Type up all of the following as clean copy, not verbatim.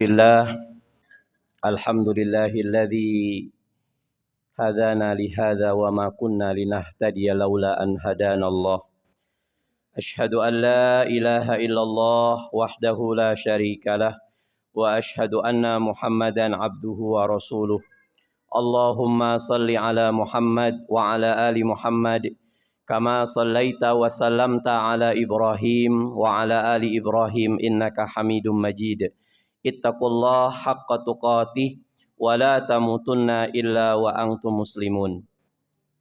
Bismillah, alhamdulillahilladzi hadana lihada wa ma kunna linahtadiya laula an hadanallah. Ashhadu an la ilaha illallah wahdahu la syarikalah wa ashhadu anna Muhammadan abduhu wa rasuluh. Allahumma salli ala Muhammad wa ala ali Muhammad kama sallaita wa sallamta ala Ibrahim wa ala ali Ibrahim innaka Hamidum Majid. Ittaqullah haqqa tuqatih wa la tamutunna illa wa antum muslimun.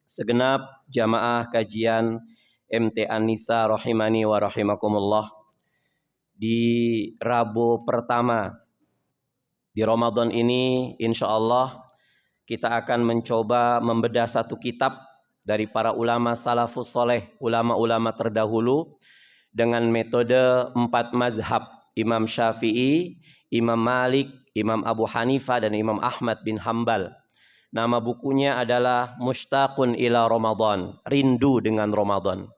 Segenap jamaah kajian MT An-Nisa rahimani wa rahimakumullah. Di Rabu pertama di Ramadan ini insyaallah kita akan mencoba membedah satu kitab dari para ulama salafus soleh, ulama-ulama terdahulu dengan metode 4 mazhab, Imam Syafi'i, Imam Malik, Imam Abu Hanifah, dan Imam Ahmad bin Hambal. Nama bukunya adalah Mushtaqun ila Ramadan, rindu dengan Ramadan.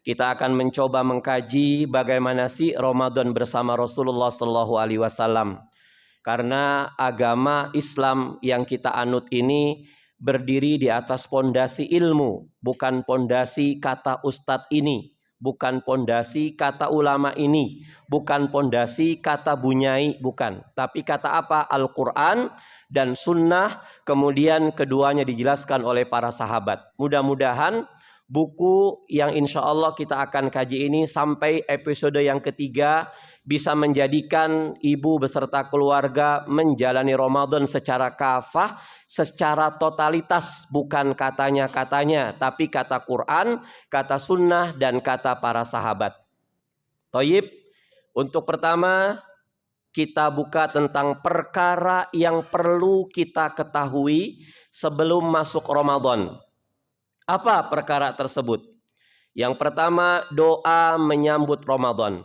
Kita akan mencoba mengkaji bagaimana sih Ramadan bersama Rasulullah SAW. Karena agama Islam yang kita anut ini berdiri di atas pondasi ilmu, bukan pondasi kata ustadz ini, bukan pondasi kata ulama ini, bukan pondasi kata bunyai, bukan. Tapi kata apa? Al-Quran dan Sunnah, kemudian keduanya dijelaskan oleh para sahabat. Mudah-mudahan buku yang insya Allah kita akan kaji ini sampai episode yang ketiga bisa menjadikan ibu beserta keluarga menjalani Ramadan secara kafah, secara totalitas, bukan katanya-katanya, tapi kata Quran, kata Sunnah, dan kata para sahabat. Thayyib, untuk pertama kita buka tentang perkara yang perlu kita ketahui sebelum masuk Ramadan. Apa perkara tersebut? Yang pertama, doa menyambut Ramadan.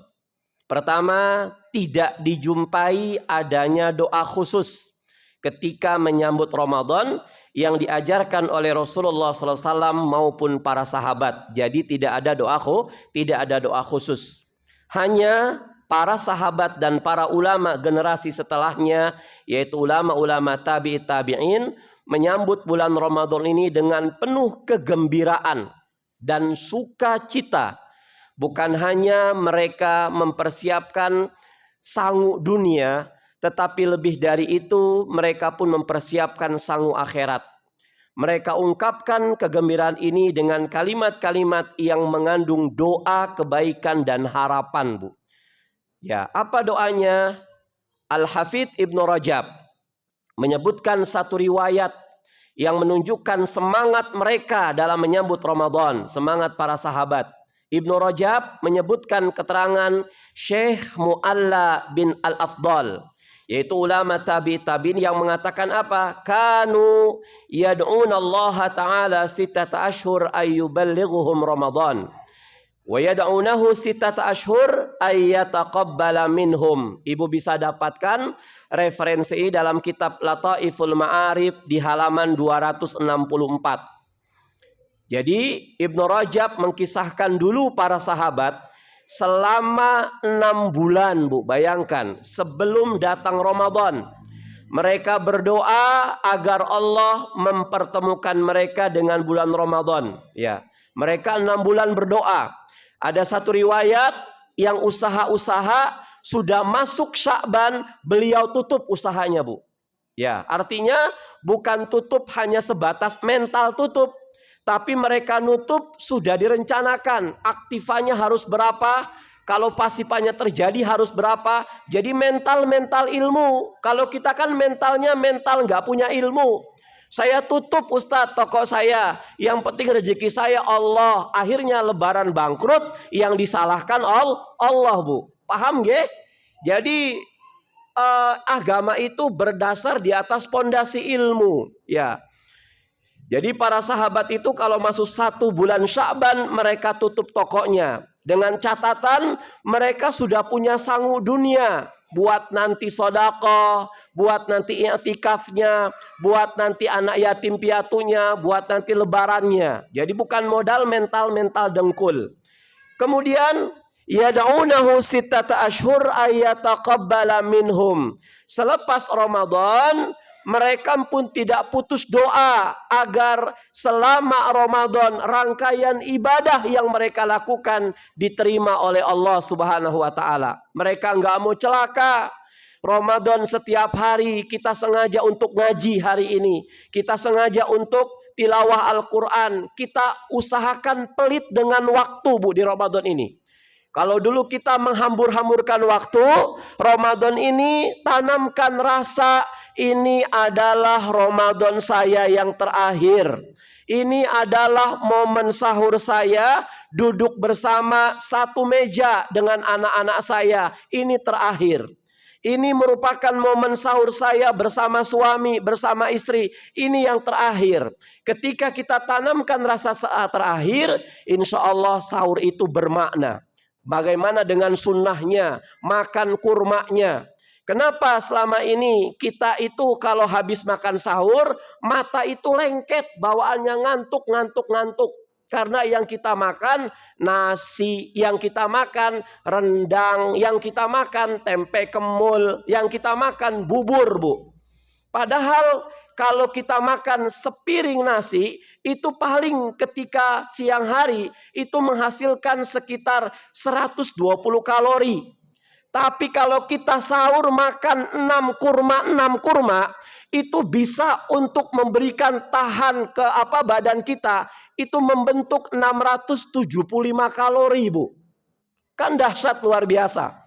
Pertama, tidak dijumpai adanya doa khusus ketika menyambut Ramadan yang diajarkan oleh Rasulullah SAW maupun para sahabat. Jadi tidak ada doa khusus. Hanya para sahabat dan para ulama generasi setelahnya, yaitu ulama-ulama tabi'in, menyambut bulan Ramadan ini dengan penuh kegembiraan dan sukacita. Bukan hanya mereka mempersiapkan sangu dunia, tetapi lebih dari itu mereka pun mempersiapkan sangu akhirat. Mereka ungkapkan kegembiraan ini dengan kalimat-kalimat yang mengandung doa kebaikan dan harapan, Bu. Ya, apa doanya? Al-Hafidz Ibnu Rajab menyebutkan satu riwayat yang menunjukkan semangat mereka dalam menyambut Ramadan, semangat para sahabat. Ibnu Rajab menyebutkan keterangan Syekh Mu'alla bin Al-Afdal, yaitu ulama tabi'in yang mengatakan apa? Kanu yad'una Allah Ta'ala sittata ashhur ayyuballighuhum Ramadan wa yad'unahu sittata ashhur ayyataqabbala minhum. Ibu bisa dapatkan referensi dalam kitab Lataiful Ma'arif di halaman 264. Jadi Ibnu Rajab mengkisahkan dulu para sahabat selama 6 bulan, Bu. Bayangkan, sebelum datang Ramadan, mereka berdoa agar Allah mempertemukan mereka dengan bulan Ramadan. Ya, mereka 6 bulan berdoa. Ada satu riwayat yang usaha-usaha sudah masuk Sya'ban, beliau tutup usahanya, Bu. Ya, artinya bukan tutup hanya sebatas mental tutup, tapi mereka nutup sudah direncanakan. Aktifannya harus berapa? Kalau pasifannya terjadi harus berapa? Jadi mental ilmu. Kalau kita kan mentalnya mental nggak punya ilmu. Saya tutup Ustadz toko saya. Yang penting rezeki saya Allah. Akhirnya lebaran bangkrut, yang disalahkan Allah, Bu. Paham nggih? Jadi agama itu berdasar di atas pondasi ilmu. Ya. Jadi para sahabat itu kalau masuk 1 bulan Sya'ban mereka tutup tokonya. Dengan catatan mereka sudah punya sangu dunia. Buat nanti sedekah, buat nanti i'tikafnya, buat nanti anak yatim piatunya, buat nanti lebarannya. Jadi bukan modal mental dengkul. Kemudian yad'unahu sittata ashhur ayyataqabbala minhum. Selepas Ramadan, mereka pun tidak putus doa agar selama Ramadan rangkaian ibadah yang mereka lakukan diterima oleh Allah Subhanahu wa taala. Mereka nggak mau celaka. Ramadan setiap hari kita sengaja untuk ngaji hari ini. Kita sengaja untuk tilawah Al-Quran. Kita usahakan pelit dengan waktu, Bu, di Ramadan ini. Kalau dulu kita menghambur-hamburkan waktu, Ramadan ini tanamkan rasa ini adalah Ramadan saya yang terakhir. Ini adalah momen sahur saya duduk bersama satu meja dengan anak-anak saya. Ini terakhir. Ini merupakan momen sahur saya bersama suami, bersama istri. Ini yang terakhir. Ketika kita tanamkan rasa saat terakhir, insya Allah sahur itu bermakna. Bagaimana dengan sunnahnya, makan kurmanya. Kenapa selama ini kita itu kalau habis makan sahur, mata itu lengket, bawaannya ngantuk. Karena yang kita makan nasi, yang kita makan rendang, yang kita makan tempe kemul, yang kita makan bubur, Bu. Padahal kalau kita makan sepiring nasi, itu paling ketika siang hari itu menghasilkan sekitar 120 kalori. Tapi kalau kita sahur makan 6 kurma, itu bisa untuk memberikan tahan ke badan kita, itu membentuk 675 kalori, Bu. Kan dahsyat luar biasa.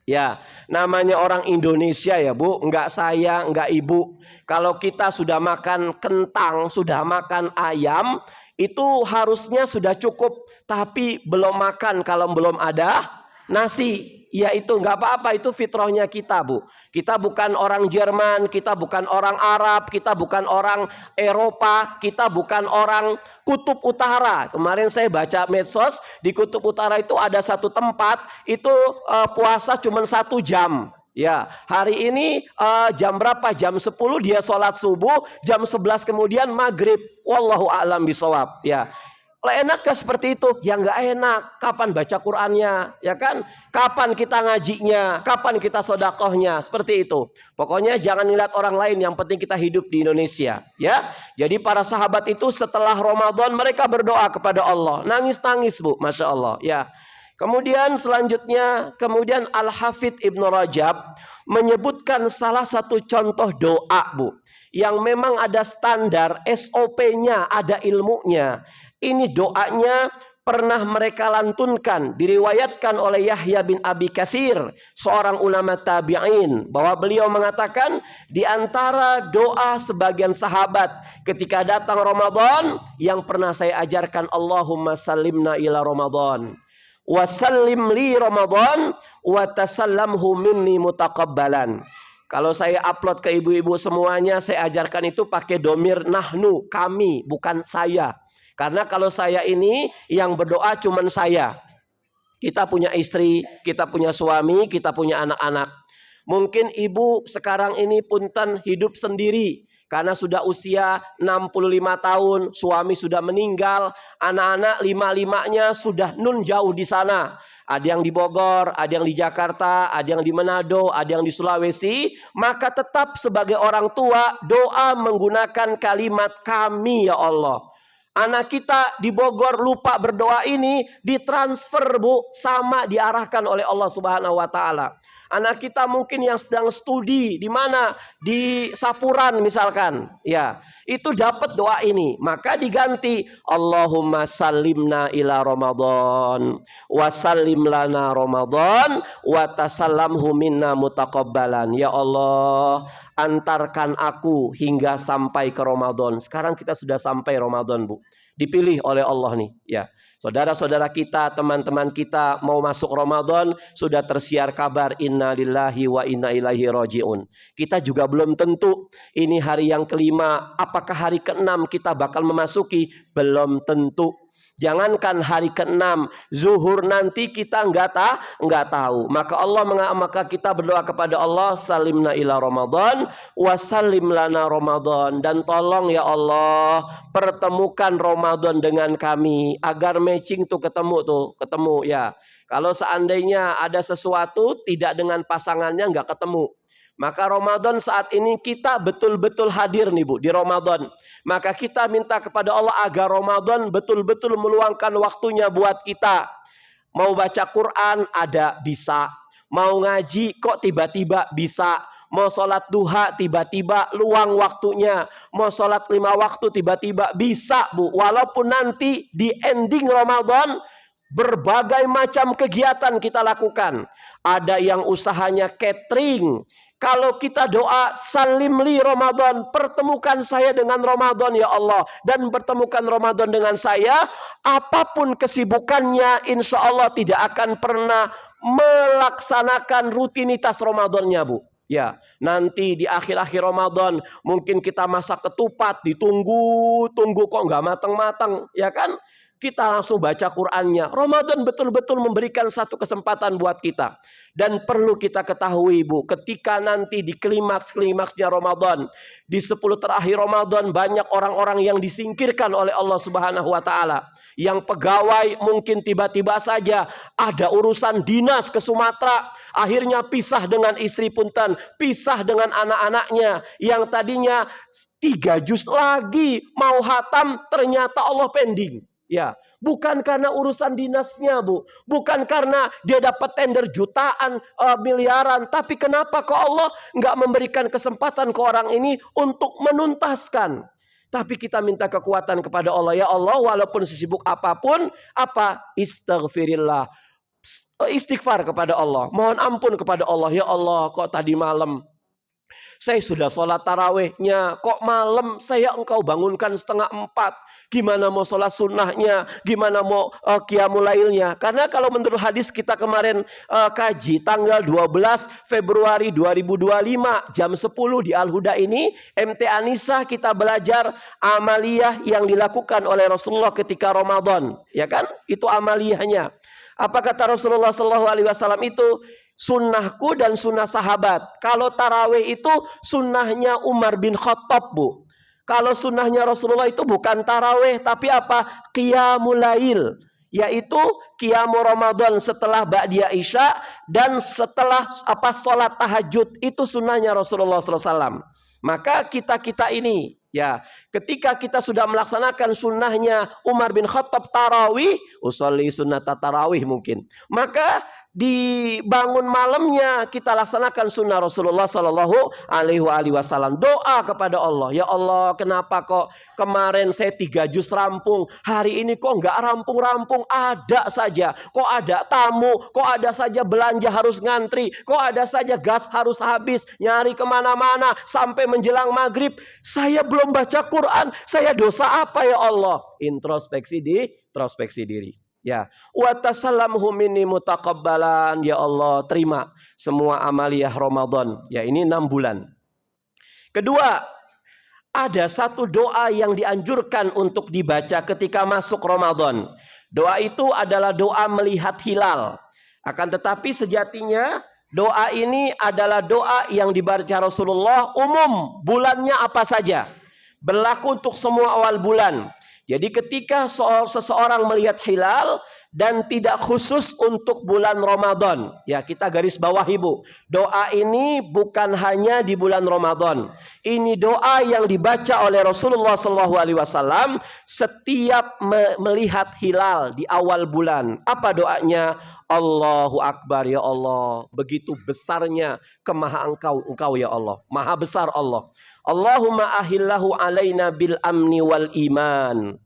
Ya, namanya orang Indonesia ya, Bu, enggak saya, enggak Ibu. Kalau kita sudah makan kentang, sudah makan ayam, itu harusnya sudah cukup. Tapi belum makan kalau belum ada nasi. Ya itu enggak apa-apa, itu fitrahnya kita, Bu. Kita bukan orang Jerman, kita bukan orang Arab, kita bukan orang Eropa, kita bukan orang Kutub Utara. Kemarin saya baca medsos, di Kutub Utara itu ada satu tempat, itu puasa cuma 1 jam. Ya, hari ini jam berapa? Jam 10 dia sholat subuh, jam 11 kemudian maghrib. Wallahu a'lam bishawab. Ya. Enakkah seperti itu? Ya nggak enak. Kapan baca Qur'annya? Ya kan? Kapan kita ngajinya? Kapan kita sodakohnya? Seperti itu. Pokoknya jangan lihat orang lain. Yang penting kita hidup di Indonesia. Ya. Jadi para sahabat itu setelah Ramadan mereka berdoa kepada Allah. Nangis-nangis, Bu. Masya Allah. Ya. Kemudian selanjutnya, Al-Hafidh Ibnu Rajab menyebutkan salah satu contoh doa, Bu, yang memang ada standar SOP-nya, ada ilmunya. Ini doanya pernah mereka lantunkan, diriwayatkan oleh Yahya bin Abi Katsir, seorang ulama tabi'in, bahwa beliau mengatakan di antara doa sebagian sahabat ketika datang Ramadan yang pernah saya ajarkan, Allahumma sallimna ila Ramadan wa sallim li Ramadan wa tasallamhu minni mutaqabbalan. Kalau saya upload ke ibu-ibu semuanya, saya ajarkan itu pakai domir nahnu, kami, bukan saya. Karena kalau saya ini yang berdoa cuman saya. Kita punya istri, kita punya suami, kita punya anak-anak. Mungkin ibu sekarang ini punten hidup sendiri. Karena sudah usia 65 tahun, suami sudah meninggal, anak-anak 5-5-nya sudah nun jauh di sana. Ada yang di Bogor, ada yang di Jakarta, ada yang di Manado, ada yang di Sulawesi. Maka tetap sebagai orang tua, doa menggunakan kalimat kami ya Allah. Anak kita di Bogor lupa berdoa ini ditransfer, Bu, sama diarahkan oleh Allah Subhanahu wa taala. Anak kita mungkin yang sedang studi di mana, di Sapuran misalkan, ya, itu dapat doa ini, maka diganti Allahumma sallimna ila Ramadan wa sallim lana Ramadan wa tasallamhu minna mutaqabbalan. Ya Allah, antarkan aku hingga sampai ke Ramadan. Sekarang kita sudah sampai Ramadan, Bu. Dipilih oleh Allah nih, ya. Saudara-saudara kita, teman-teman kita mau masuk Ramadan, sudah tersiar kabar inna lillahi wa inna ilaihi rajiun. Kita juga belum tentu ini hari yang kelima, apakah hari ke-6 kita bakal memasuki, belum tentu. Jangankan hari ke-6, zuhur nanti kita nggak tahu. Maka kita berdoa kepada Allah, salimna ila Ramadan wa salim lana Ramadan, dan tolong ya Allah pertemukan Ramadan dengan kami agar matching tuh ketemu ya. Kalau seandainya ada sesuatu tidak dengan pasangannya nggak ketemu, Maka Ramadan saat ini kita betul-betul hadir nih Bu di Ramadan. Maka kita minta kepada Allah agar Ramadan betul-betul meluangkan waktunya buat kita. Mau baca Quran ada bisa. Mau ngaji kok tiba-tiba bisa. Mau sholat duha tiba-tiba luang waktunya. Mau sholat 5 waktu tiba-tiba bisa Bu. Walaupun nanti di ending Ramadan berbagai macam kegiatan kita lakukan. Ada yang usahanya catering. Kalau kita doa, salim li Ramadan, pertemukan saya dengan Ramadan ya Allah, dan pertemukan Ramadan dengan saya, apapun kesibukannya, insya Allah tidak akan pernah melaksanakan rutinitas Ramadannya Bu. Ya, nanti di akhir-akhir Ramadan mungkin kita masak ketupat, ditunggu kok nggak matang-matang, ya kan? Kita langsung baca Qur'annya. Ramadan betul-betul memberikan satu kesempatan buat kita. Dan perlu kita ketahui Bu, ketika nanti di klimaks-klimaksnya Ramadan, di 10 terakhir Ramadan, banyak orang-orang yang disingkirkan oleh Allah Subhanahu wa Ta'ala. Yang pegawai mungkin tiba-tiba saja ada urusan dinas ke Sumatera, akhirnya pisah dengan istri punten, pisah dengan anak-anaknya, yang tadinya 3 juz lagi mau hatam, ternyata Allah pending. Ya, bukan karena urusan dinasnya Bu, bukan karena dia dapat tender jutaan, miliaran, tapi kenapa kok Allah nggak memberikan kesempatan ke orang ini untuk menuntaskan? Tapi kita minta kekuatan kepada Allah, ya Allah, walaupun sesibuk apapun, istighfirillah, istighfar kepada Allah, mohon ampun kepada Allah, ya Allah, kok tadi malam saya sudah sholat tarawehnya, kok malam saya engkau bangunkan 3:30. Gimana mau sholat sunnahnya, gimana mau qiyamul lailnya? Karena kalau menurut hadis kita kemarin kaji tanggal 12 Februari 2025 jam 10 di Al-Huda ini, MT Anissa kita belajar amaliyah yang dilakukan oleh Rasulullah ketika Ramadan, ya kan? Itu amaliyahnya. Apa kata Rasulullah SAW itu? Sunnahku dan sunnah sahabat. Kalau tarawih itu sunnahnya Umar bin Khattab Bu. Kalau sunnahnya Rasulullah itu bukan tarawih, tapi apa? Qiyamul lail, yaitu qiyamul Ramadan setelah ba'diyah isya dan setelah sholat tahajud, itu sunnahnya Rasulullah SAW. Maka kita ini, ya, ketika kita sudah melaksanakan sunnahnya Umar bin Khattab tarawih, usolli sunnat tarawih mungkin, maka dibangun malamnya kita laksanakan sunnah Rasulullah Sallallahu Alaihi Wasallam. Doa kepada Allah, ya Allah, kenapa kok kemarin saya 3 juz rampung, hari ini kok nggak rampung-rampung, ada saja, kok ada tamu, kok ada saja belanja harus ngantri, kok ada saja gas harus habis, nyari kemana-mana sampai menjelang maghrib, saya belum baca Quran, saya dosa apa ya Allah? Introspeksi diri. Ya, wa tasallamhu minni mutaqabbalan, ya Allah, terima semua amaliyah Ramadan. Ya, ini 6 bulan. Kedua, ada satu doa yang dianjurkan untuk dibaca ketika masuk Ramadan. Doa itu adalah doa melihat hilal. Akan tetapi sejatinya doa ini adalah doa yang dibaca Rasulullah umum, bulannya apa saja, berlaku untuk semua awal bulan. Jadi ketika seseorang melihat hilal dan tidak khusus untuk bulan Ramadan, ya kita garis bawahi Bu, doa ini bukan hanya di bulan Ramadan. Ini doa yang dibaca oleh Rasulullah SAW setiap melihat hilal di awal bulan. Apa doanya? Allahu Akbar, ya Allah, begitu besarnya kemaha Engkau ya Allah, maha besar Allah. Allahumma ahillahu alaina bil amni wal iman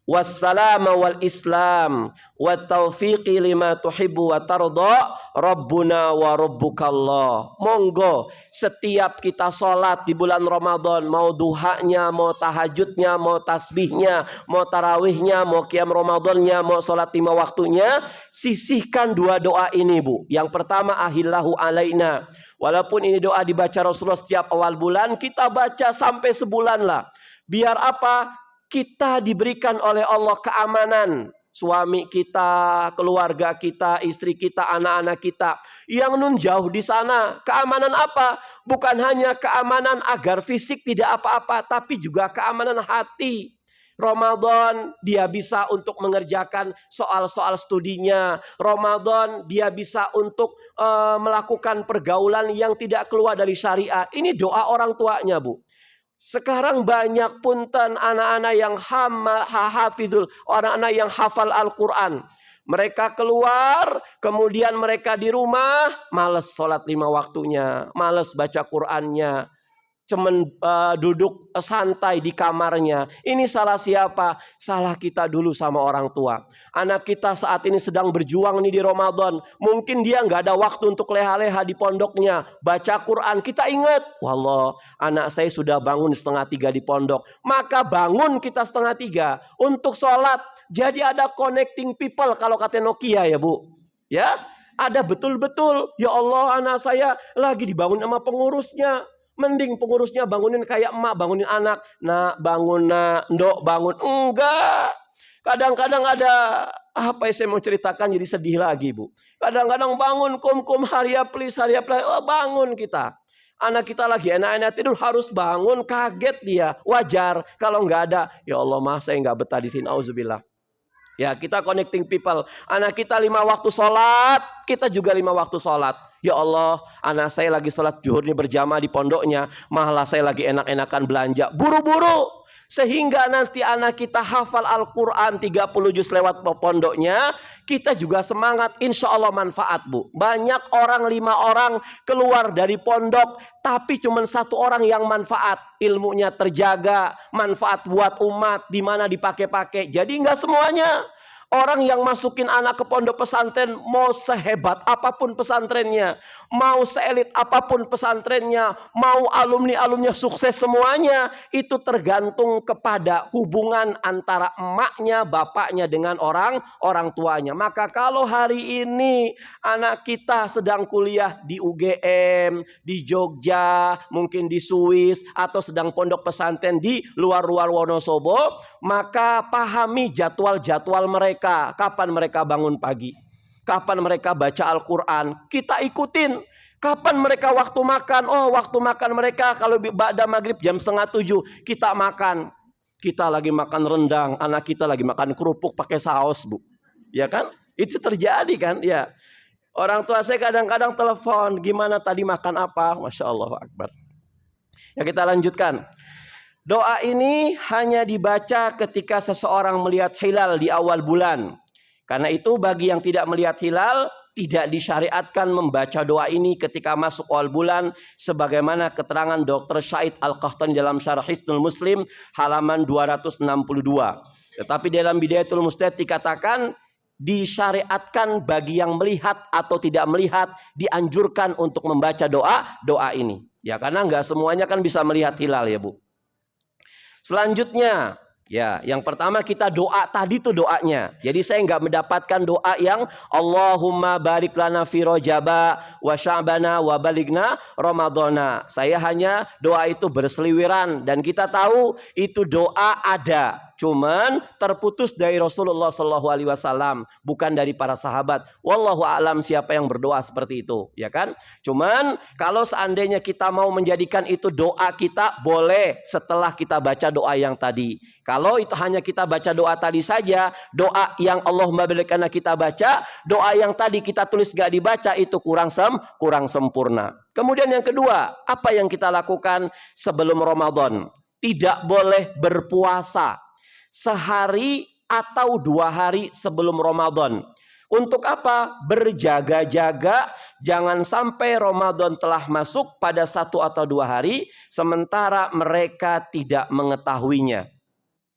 wassalama wal islam wa taufiqi lima tuhibbu wa tarda rabbuna wa rabbukallah. Monggo setiap kita sholat di bulan Ramadan, mau duhanya, mau tahajudnya, mau tasbihnya, mau tarawihnya, mau qiyam Ramadannya, mau sholat 5 waktunya, sisihkan 2 doa ini Bu. Yang pertama, ahillahu alaina. Walaupun ini doa dibaca Rasulullah setiap awal bulan, kita baca sampai sebulan lah. Biar apa? Kita diberikan oleh Allah keamanan. Suami kita, keluarga kita, istri kita, anak-anak kita yang nun jauh di sana. Keamanan apa? Bukan hanya keamanan agar fisik tidak apa-apa, tapi juga keamanan hati. Ramadan dia bisa untuk mengerjakan soal-soal studinya. Ramadan dia bisa untuk melakukan pergaulan yang tidak keluar dari syariat. Ini doa orang tuanya, Bu. Sekarang banyak punten anak-anak yang hafizul, anak-anak yang hafal Al-Quran. Mereka keluar, kemudian mereka di rumah, males sholat 5 waktunya, males baca Qurannya, cuman duduk santai di kamarnya. Ini salah siapa? Salah kita dulu sama orang tua. Anak kita saat ini sedang berjuang nih di Ramadan. Mungkin dia nggak ada waktu untuk leha-leha di pondoknya, baca Quran. Kita ingat, wallah, anak saya sudah bangun 2:30 di pondok. Maka bangun kita 2:30 untuk sholat. Jadi ada connecting people kalau kata Nokia ya, Bu. Ya, ada betul-betul. Ya Allah, anak saya lagi dibangun sama pengurusnya. Mending pengurusnya bangunin kayak emak, bangunin anak. Nak, bangun nak, ndok bangun. Enggak. Kadang-kadang ada, apa yang saya mau ceritakan jadi sedih lagi, Bu. Kadang-kadang bangun, kum haria please. Oh, bangun kita. Anak kita lagi enak-enak tidur harus bangun, kaget dia. Wajar kalau nggak ada. Ya Allah, mah saya nggak betah di sini. Auzubillah. Ya, kita connecting people. Anak kita 5 waktu sholat, kita juga 5 waktu sholat. Ya Allah, anak saya lagi sholat zuhur nih berjamaah di pondoknya, malah saya lagi enak-enakan belanja. Buru-buru. Sehingga nanti anak kita hafal Al-Quran 30 juz lewat pondoknya, kita juga semangat, insya Allah manfaat, Bu. Banyak orang, 5 orang keluar dari pondok, tapi cuma 1 orang yang manfaat. Ilmunya terjaga, manfaat buat umat, di mana dipakai-pakai. Jadi nggak semuanya. Orang yang masukin anak ke pondok pesantren, mau sehebat apapun pesantrennya, mau seelit apapun pesantrennya, mau alumni-alumninya sukses semuanya, itu tergantung kepada hubungan antara emaknya, bapaknya dengan orang tuanya. Maka kalau hari ini anak kita sedang kuliah di UGM, di Jogja, mungkin di Swiss, atau sedang pondok pesantren di luar-luar Wonosobo, maka pahami jadwal-jadwal mereka. Kapan mereka bangun pagi, kapan mereka baca Al-Quran, kita ikutin. Kapan mereka waktu makan, oh waktu makan mereka kalau ba'da maghrib jam 6:30 kita makan. Kita lagi makan rendang, anak kita lagi makan kerupuk pakai saus, Bu. Ya kan? Itu terjadi kan? Ya. Orang tua saya kadang-kadang telepon, gimana tadi makan apa? Masya Allah Akbar. Ya, kita lanjutkan. Doa ini hanya dibaca ketika seseorang melihat hilal di awal bulan. Karena itu bagi yang tidak melihat hilal, tidak disyariatkan membaca doa ini ketika masuk awal bulan. Sebagaimana keterangan Dr. Syahid Al-Qahtani dalam Syarah Hisnul Muslim halaman 262. Tetapi dalam Bidayatul Mujtahid dikatakan, disyariatkan bagi yang melihat atau tidak melihat, dianjurkan untuk membaca doa ini. Ya, karena nggak semuanya kan bisa melihat hilal ya, Bu. Selanjutnya, ya, yang pertama kita doa tadi tuh doanya. Jadi saya nggak mendapatkan doa yang Allahumma barik lana fi Rajaba wa Sya'bana wa baligna Ramadana. Saya hanya doa itu berseliweran dan kita tahu itu doa ada. Cuman terputus dari Rasulullah SAW, bukan dari para sahabat. Wallahu a'lam siapa yang berdoa seperti itu, ya kan? Cuman kalau seandainya kita mau menjadikan itu doa kita, boleh setelah kita baca doa yang tadi. Kalau itu hanya kita baca doa tadi saja, doa yang Allahumma barik lana kita baca, doa yang tadi kita tulis gak dibaca, itu kurang sempurna. Kemudian yang kedua, apa yang kita lakukan sebelum Ramadan? Tidak boleh berpuasa sehari atau 2 hari sebelum Ramadan. Untuk apa? Berjaga-jaga, jangan sampai Ramadan telah masuk pada 1 atau 2 hari sementara mereka tidak mengetahuinya.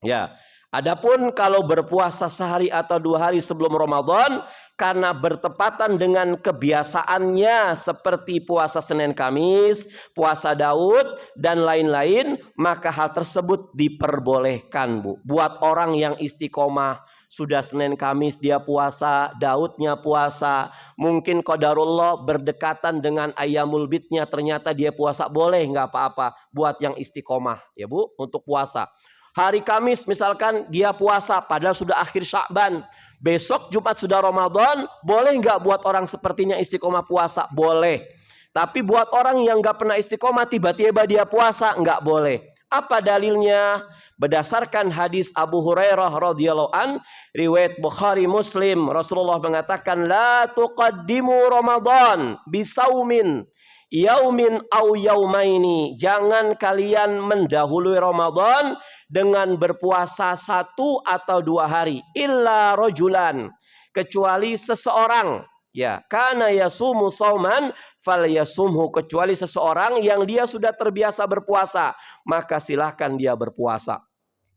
Ya, adapun kalau berpuasa sehari atau 2 hari sebelum Ramadan karena bertepatan dengan kebiasaannya seperti puasa Senin Kamis, puasa Daud dan lain-lain, maka hal tersebut diperbolehkan, Bu. Buat orang yang istiqomah, sudah Senin Kamis dia puasa, Daudnya puasa, mungkin qadarullah berdekatan dengan Ayyamul Bidnya ternyata dia puasa, boleh, nggak apa-apa buat yang istiqomah ya, Bu, untuk puasa. Hari Kamis misalkan dia puasa padahal sudah akhir Sya'ban, besok Jumat sudah Ramadan, boleh nggak buat orang sepertinya istiqomah puasa? Boleh. Tapi buat orang yang nggak pernah istiqomah tiba-tiba dia puasa, nggak boleh. Apa dalilnya? Berdasarkan hadis Abu Hurairah radhiyallahu an, riwayat Bukhari Muslim, Rasulullah mengatakan, la tuqaddimu Ramadan bisaumin yaumin au yaumaini. Jangan kalian mendahului Ramadan dengan berpuasa 1 atau 2 hari. Illa rajulan, kecuali seseorang. Ya, kana yasumu sauman falyasumhu, kecuali seseorang yang dia sudah terbiasa berpuasa, maka silahkan dia berpuasa.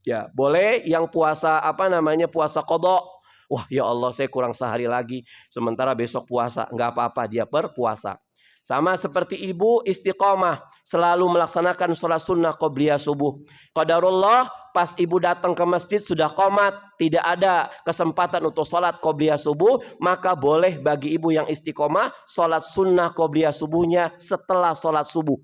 Ya, boleh yang puasa puasa qadha. Wah, ya Allah, saya kurang sehari lagi, sementara besok puasa, nggak apa-apa, dia berpuasa. Sama seperti ibu istiqomah, selalu melaksanakan sholat sunnah qobliyah subuh. Qadarullah, pas ibu datang ke masjid sudah qomat, tidak ada kesempatan untuk sholat qobliyah subuh, maka boleh bagi ibu yang istiqomah sholat sunnah qobliyah subuhnya setelah sholat subuh.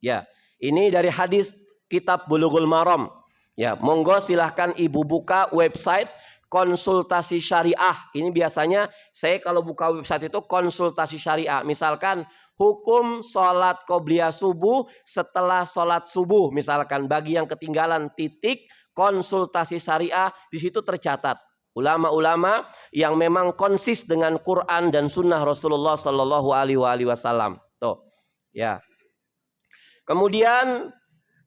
Ya, ini dari hadis kitab Bulughul Maram. Ya, monggo silahkan ibu buka website konsultasi syariah. Ini biasanya saya kalau buka website itu konsultasi syariah. Misalkan hukum sholat qobliyah subuh setelah sholat subuh. Misalkan bagi yang ketinggalan titik konsultasi syariah, di situ tercatat ulama-ulama yang memang konsis dengan Quran dan Sunnah Rasulullah Sallallahu Alaihi Wasallam. Tuh, ya. Kemudian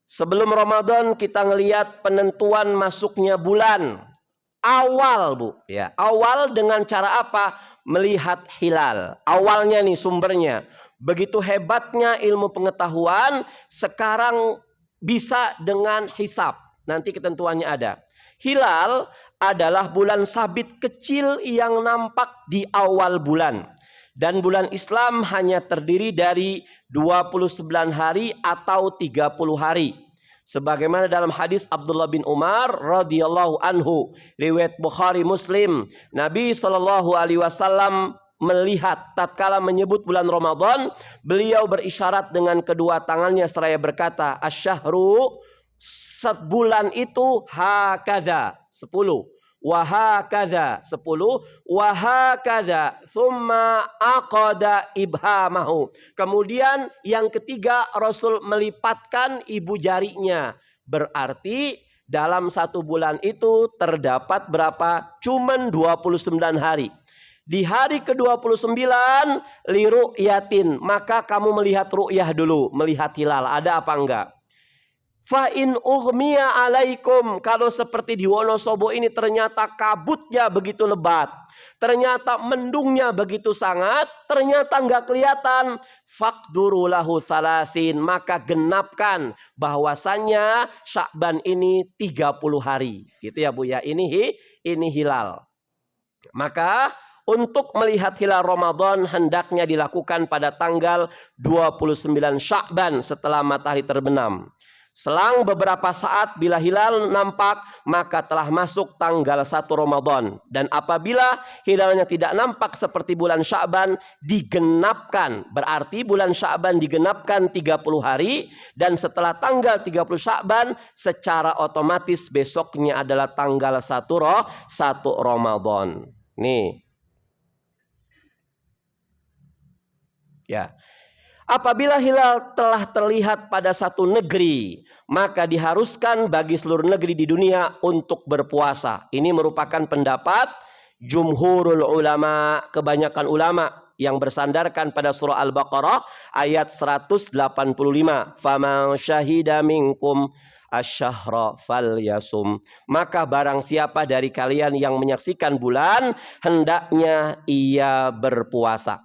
sebelum Ramadan kita ngelihat penentuan masuknya bulan. Awal, Bu, ya. Awal dengan cara apa? Melihat hilal. Awalnya nih sumbernya. Begitu hebatnya ilmu pengetahuan, sekarang bisa dengan hisab. Nanti ketentuannya ada. Hilal adalah bulan sabit kecil yang nampak di awal bulan. Dan bulan Islam hanya terdiri dari 29 hari atau 30 hari. Sebagaimana dalam hadis Abdullah bin Umar radhiyallahu anhu, riwayat Bukhari Muslim, Nabi Shallallahu Alaihi Wasallam melihat tatkala menyebut bulan Ramadan, beliau berisyarat dengan kedua tangannya seraya berkata, asyahru, sebulan itu hakadha 10, wahakadha 10, wahakadha thumma aqada ibhamahu. Kemudian yang ketiga Rasul melipatkan ibu jarinya. Berarti dalam 1 bulan itu terdapat berapa? Cuman 29 hari. Di hari ke-29 li ru'yatin, maka kamu melihat ru'yah dulu, melihat hilal, ada apa enggak? Fa in ughmiya alaikum, kalau seperti di Wonosobo ini ternyata kabutnya begitu lebat, ternyata mendungnya begitu sangat, ternyata enggak kelihatan, faqduru lahu thalathin, maka genapkan bahwasannya Sya'ban ini 30 hari. Gitu ya Bu ya, ini hilal. Maka untuk melihat hilal Ramadan hendaknya dilakukan pada tanggal 29 Sya'ban setelah matahari terbenam. Selang beberapa saat bila hilal nampak, maka telah masuk tanggal 1 Ramadan. Dan apabila hilalnya tidak nampak seperti bulan Sya'ban, digenapkan. Berarti bulan Sya'ban digenapkan 30 hari. Dan setelah tanggal 30 Sya'ban, secara otomatis besoknya adalah tanggal 1 Ramadan. Nih. Ya. Apabila hilal telah terlihat pada satu negeri, maka diharuskan bagi seluruh negeri di dunia untuk berpuasa. Ini merupakan pendapat jumhurul ulama, kebanyakan ulama yang bersandarkan pada surah Al-Baqarah ayat 185. Faman syahida minkum asyahra falyasum. Maka barang siapa dari kalian yang menyaksikan bulan, hendaknya ia berpuasa.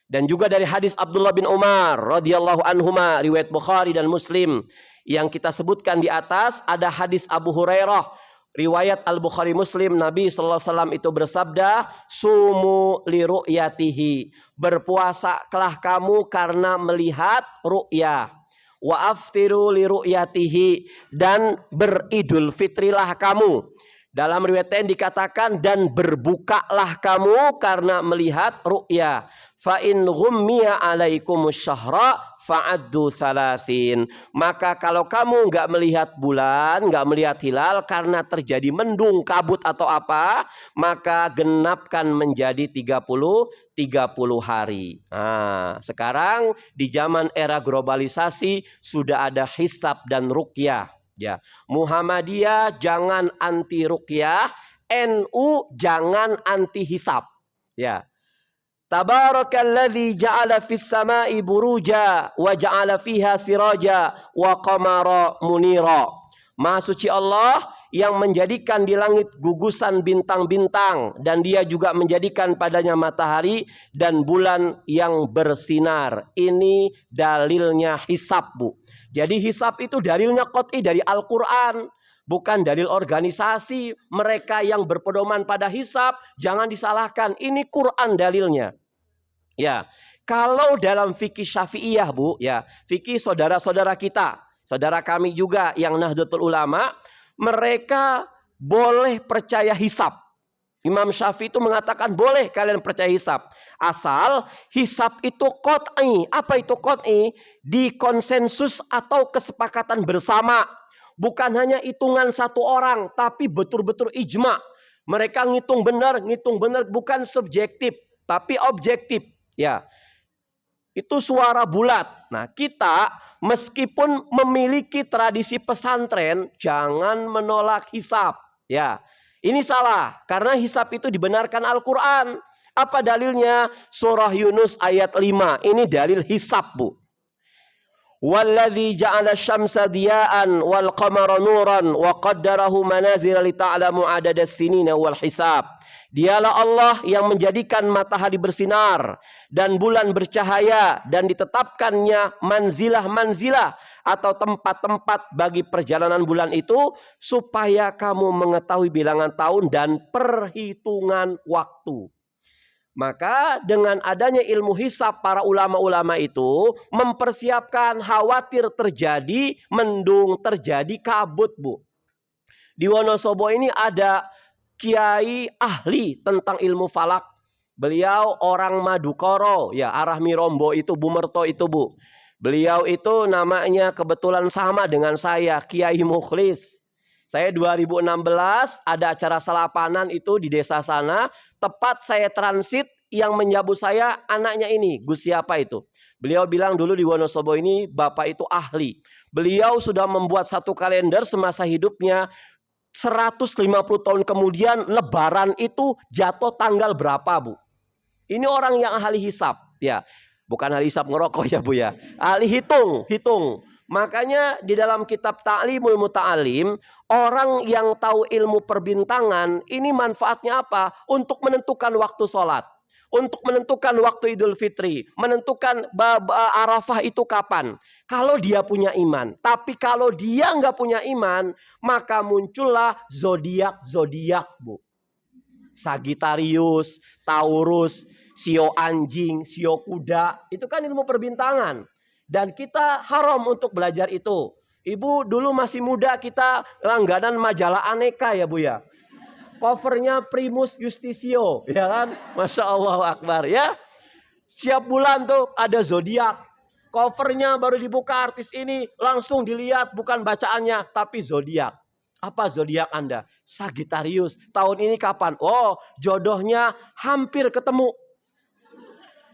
Dan juga dari hadis Abdullah bin Umar radhiyallahu anhuma, riwayat Bukhari dan Muslim yang kita sebutkan di atas, ada hadis Abu Hurairah riwayat Al-Bukhari Muslim, Nabi sallallahu alaihi wasallam itu bersabda, sumu li ru'yatihi, berpuasalah kamu karena melihat ru'yah, wa aftiru li ru'yatihi, dan beridul fitrilah kamu. Dalam riwayat lain dikatakan, dan berbukalah kamu karena melihat ru'ya. Fa in ghummiya alaikumus syahra fa'addu thalathin. Maka kalau kamu nggak melihat bulan, nggak melihat hilal karena terjadi mendung, kabut atau apa, maka genapkan menjadi 30 hari. Nah, sekarang di zaman era globalisasi sudah ada hisab dan ruqyah. Ya, Muhammadiyah jangan anti ruqyah, NU jangan anti hisab. Ya. Tabarakalladzi ja'ala fis sama'i buruja wa ja'ala fiha siraja wa qamara munira. Maha suci Allah yang menjadikan di langit gugusan bintang-bintang dan dia juga menjadikan padanya matahari dan bulan yang bersinar. Ini dalilnya hisab, Bu. Jadi hisab itu dalilnya qat'i dari Al-Quran, bukan dalil organisasi. Mereka yang berpedoman pada hisab jangan disalahkan. Ini Quran dalilnya. Ya, kalau dalam fikih Syafi'iyah, Bu, ya, fikih saudara-saudara kita, saudara kami juga yang Nahdlatul Ulama, mereka boleh percaya hisab. Imam Syafi'i itu mengatakan boleh kalian percaya hisab, asal hisab itu qat'i. Apa itu qat'i? Di konsensus atau kesepakatan bersama. Bukan hanya hitungan satu orang, tapi betul-betul ijma. Mereka ngitung benar, bukan subjektif, tapi objektif. Ya, itu suara bulat. Nah, kita meskipun memiliki tradisi pesantren, jangan menolak hisab. Ya, ini salah karena hisab itu dibenarkan Al-Quran. Apa dalilnya? Surah Yunus ayat 5. Ini dalil hisab, Bu. Walladzi ja'ala syamsa diya'an wal qamara nuran wa qaddarahu manazila li ta'lamu adadas sinina wal hisab. Dialah Allah yang menjadikan matahari bersinar dan bulan bercahaya dan ditetapkannya manzilah-manzilah atau tempat-tempat bagi perjalanan bulan itu supaya kamu mengetahui bilangan tahun dan perhitungan waktu. Maka dengan adanya ilmu hisab, para ulama-ulama itu mempersiapkan khawatir terjadi mendung, terjadi kabut, Bu. Di Wonosobo ini ada kiai ahli tentang ilmu falak. Beliau orang Madukoro, ya, arah Mirombo itu, Bumerto itu, Bu. Beliau itu namanya kebetulan sama dengan saya, Kiai Mukhlis. Saya 2016 ada acara salapanan itu di desa sana. Tepat saya transit, yang menyambut saya anaknya ini, Gus siapa itu. Beliau bilang dulu di Wonosobo ini bapak itu ahli. Beliau sudah membuat satu kalender semasa hidupnya. 150 tahun kemudian lebaran itu jatuh tanggal berapa, Bu. Ini orang yang ahli hisab. Ya, bukan ahli hisab ngerokok ya, Bu ya. Ahli hitung. Makanya di dalam kitab Ta'limul Muta'alim, orang yang tahu ilmu perbintangan ini manfaatnya apa? Untuk menentukan waktu sholat, untuk menentukan waktu Idul Fitri, menentukan Arafah itu kapan. Kalau dia punya iman. Tapi kalau dia nggak punya iman, maka muncullah zodiak, Bu. Sagittarius, Taurus, sio anjing, sio kuda. Itu kan ilmu perbintangan. Dan kita haram untuk belajar itu. Ibu dulu masih muda, kita langganan majalah Aneka ya, Bu ya. Covernya Primus Justisio, ya kan? Masya Allah Akbar ya. Setiap bulan tuh ada zodiak. Covernya baru dibuka artis ini, langsung dilihat bukan bacaannya, tapi zodiak. Apa zodiak Anda? Sagittarius. Tahun ini kapan? Oh, jodohnya hampir ketemu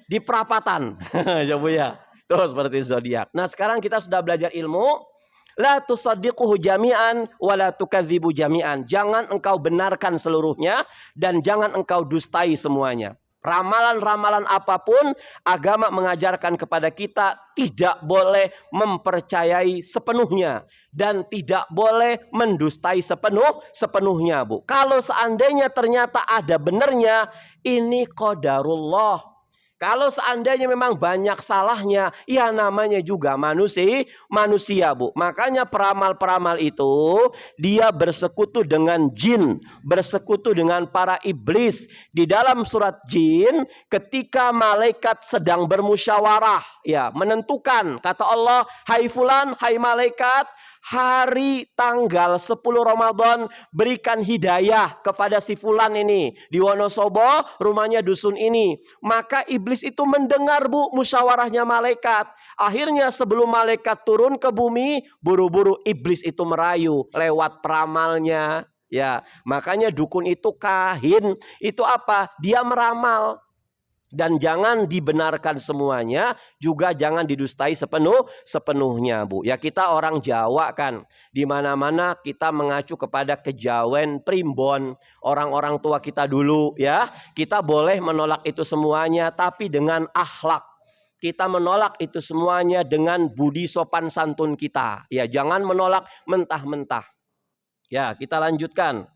di perapatan. Ya, Bu ya. Tuh seperti zodiak. Nah, sekarang kita sudah belajar ilmu. La tusaddiquhu jami'an wa la tukadzibu jami'an. Jangan engkau benarkan seluruhnya dan jangan engkau dustai semuanya. Ramalan-ramalan apapun agama mengajarkan kepada kita tidak boleh mempercayai sepenuhnya dan tidak boleh mendustai sepenuhnya, Bu. Kalau seandainya ternyata ada benarnya, ini qadarullah. Kalau seandainya memang banyak salahnya, ya namanya juga manusia, Bu. Makanya peramal-peramal itu dia bersekutu dengan jin, bersekutu dengan para iblis. Di dalam surat jin, ketika malaikat sedang bermusyawarah, ya, menentukan, kata Allah, hai fulan, hai malaikat, hari tanggal 10 Ramadan berikan hidayah kepada si fulan ini di Wonosobo, rumahnya dusun ini. Maka iblis iblis itu mendengar Bu musyawarahnya malaikat. Akhirnya sebelum malaikat turun ke bumi, buru-buru iblis itu merayu lewat peramalnya. Ya, makanya dukun itu kahin, itu apa? Dia meramal. Dan jangan dibenarkan semuanya, juga jangan didustai sepenuhnya Bu. Ya kita orang Jawa kan, di mana-mana kita mengacu kepada kejawen primbon orang-orang tua kita dulu ya. Kita boleh menolak itu semuanya tapi dengan akhlak. Kita menolak itu semuanya dengan budi sopan santun kita. Ya jangan menolak mentah-mentah. Ya kita lanjutkan.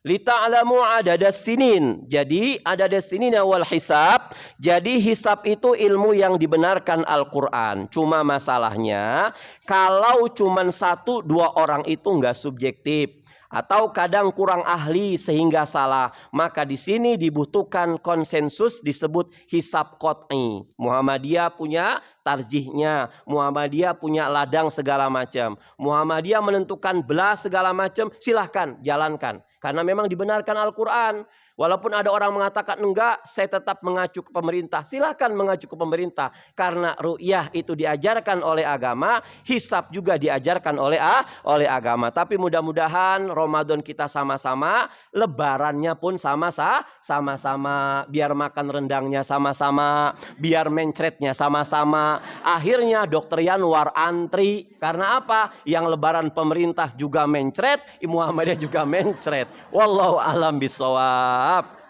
Lita'lamu adadas sinin. Jadi adadas sinin wal hisab. Jadi hisab itu ilmu yang dibenarkan Al-Quran. Cuma masalahnya kalau cuma 1-2 orang itu nggak subjektif. Atau kadang kurang ahli sehingga salah. Maka di sini dibutuhkan konsensus disebut hisab qot'i. Muhammadiyah punya tarjihnya. Muhammadiyah punya ladang segala macam. Muhammadiyah menentukan belah segala macam. Silahkan jalankan. Karena memang dibenarkan Al-Quran. Walaupun ada orang mengatakan enggak, saya tetap mengacu ke pemerintah. Silakan mengacu ke pemerintah. Karena ru'yah itu diajarkan oleh agama, hisab juga diajarkan oleh agama. Tapi mudah-mudahan Ramadan kita sama-sama, lebarannya pun sama-sama. Biar makan rendangnya sama-sama, biar mencretnya sama-sama. Akhirnya Dokter Yanwar antri. Karena apa? Yang lebaran pemerintah juga mencret, Muhammadiyah juga mencret. Wallahu a'lam bishawab.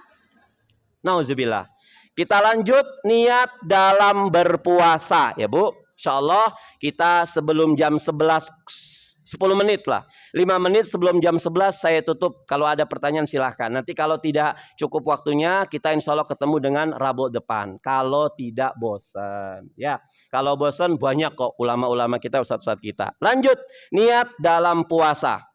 Nauzubillah. Kita lanjut niat dalam berpuasa ya Bu. Insyaallah kita sebelum jam 11 10 menit lah. 5 menit sebelum jam 11 saya tutup. Kalau ada pertanyaan silahkan. Nanti kalau tidak cukup waktunya kita insya Allah ketemu dengan Rabu depan. Kalau tidak bosan. Ya, kalau bosan banyak kok ulama-ulama kita, ustadz-ustadz kita. Lanjut, niat dalam puasa.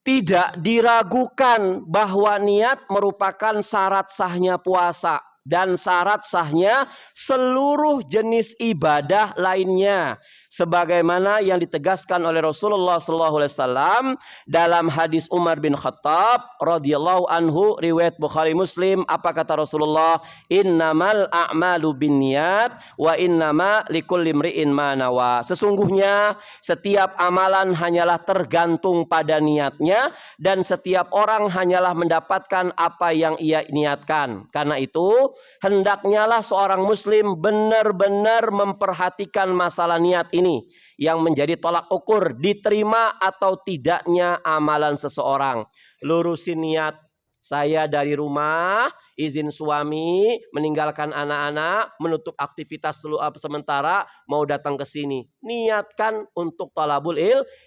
Tidak diragukan bahwa niat merupakan syarat sahnya puasa dan syarat sahnya seluruh jenis ibadah lainnya, sebagaimana yang ditegaskan oleh Rasulullah SAW dalam hadis Umar bin Khattab radhiyallahu anhu riwayat Bukhari Muslim. Apa kata Rasulullah? Innamal a'malu binniyat wa innama likulli imri'in ma nawa. Sesungguhnya setiap amalan hanyalah tergantung pada niatnya dan setiap orang hanyalah mendapatkan apa yang ia niatkan. Karena itu hendaknya lah seorang muslim benar-benar memperhatikan masalah niat ini yang menjadi tolak ukur diterima atau tidaknya amalan seseorang. Lurusin niat. Saya dari rumah, izin suami, meninggalkan anak-anak, menutup aktivitas sementara, mau datang ke sini. Niatkan untuk talabul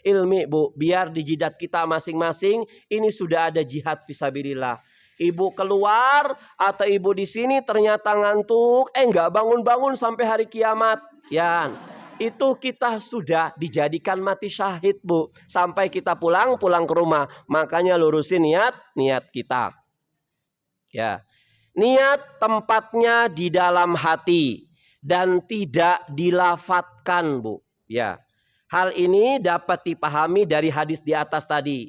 ilmi, Bu. Biar di jidat kita masing-masing, ini sudah ada jihad fisabilillah. Ibu keluar atau ibu di sini ternyata ngantuk, nggak bangun-bangun sampai hari kiamat. Ya, itu kita sudah dijadikan mati syahid, Bu. Sampai kita pulang ke rumah. Makanya lurusin niat kita. Ya. Niat tempatnya di dalam hati dan tidak dilafatkan, Bu. Ya. Hal ini dapat dipahami dari hadis di atas tadi.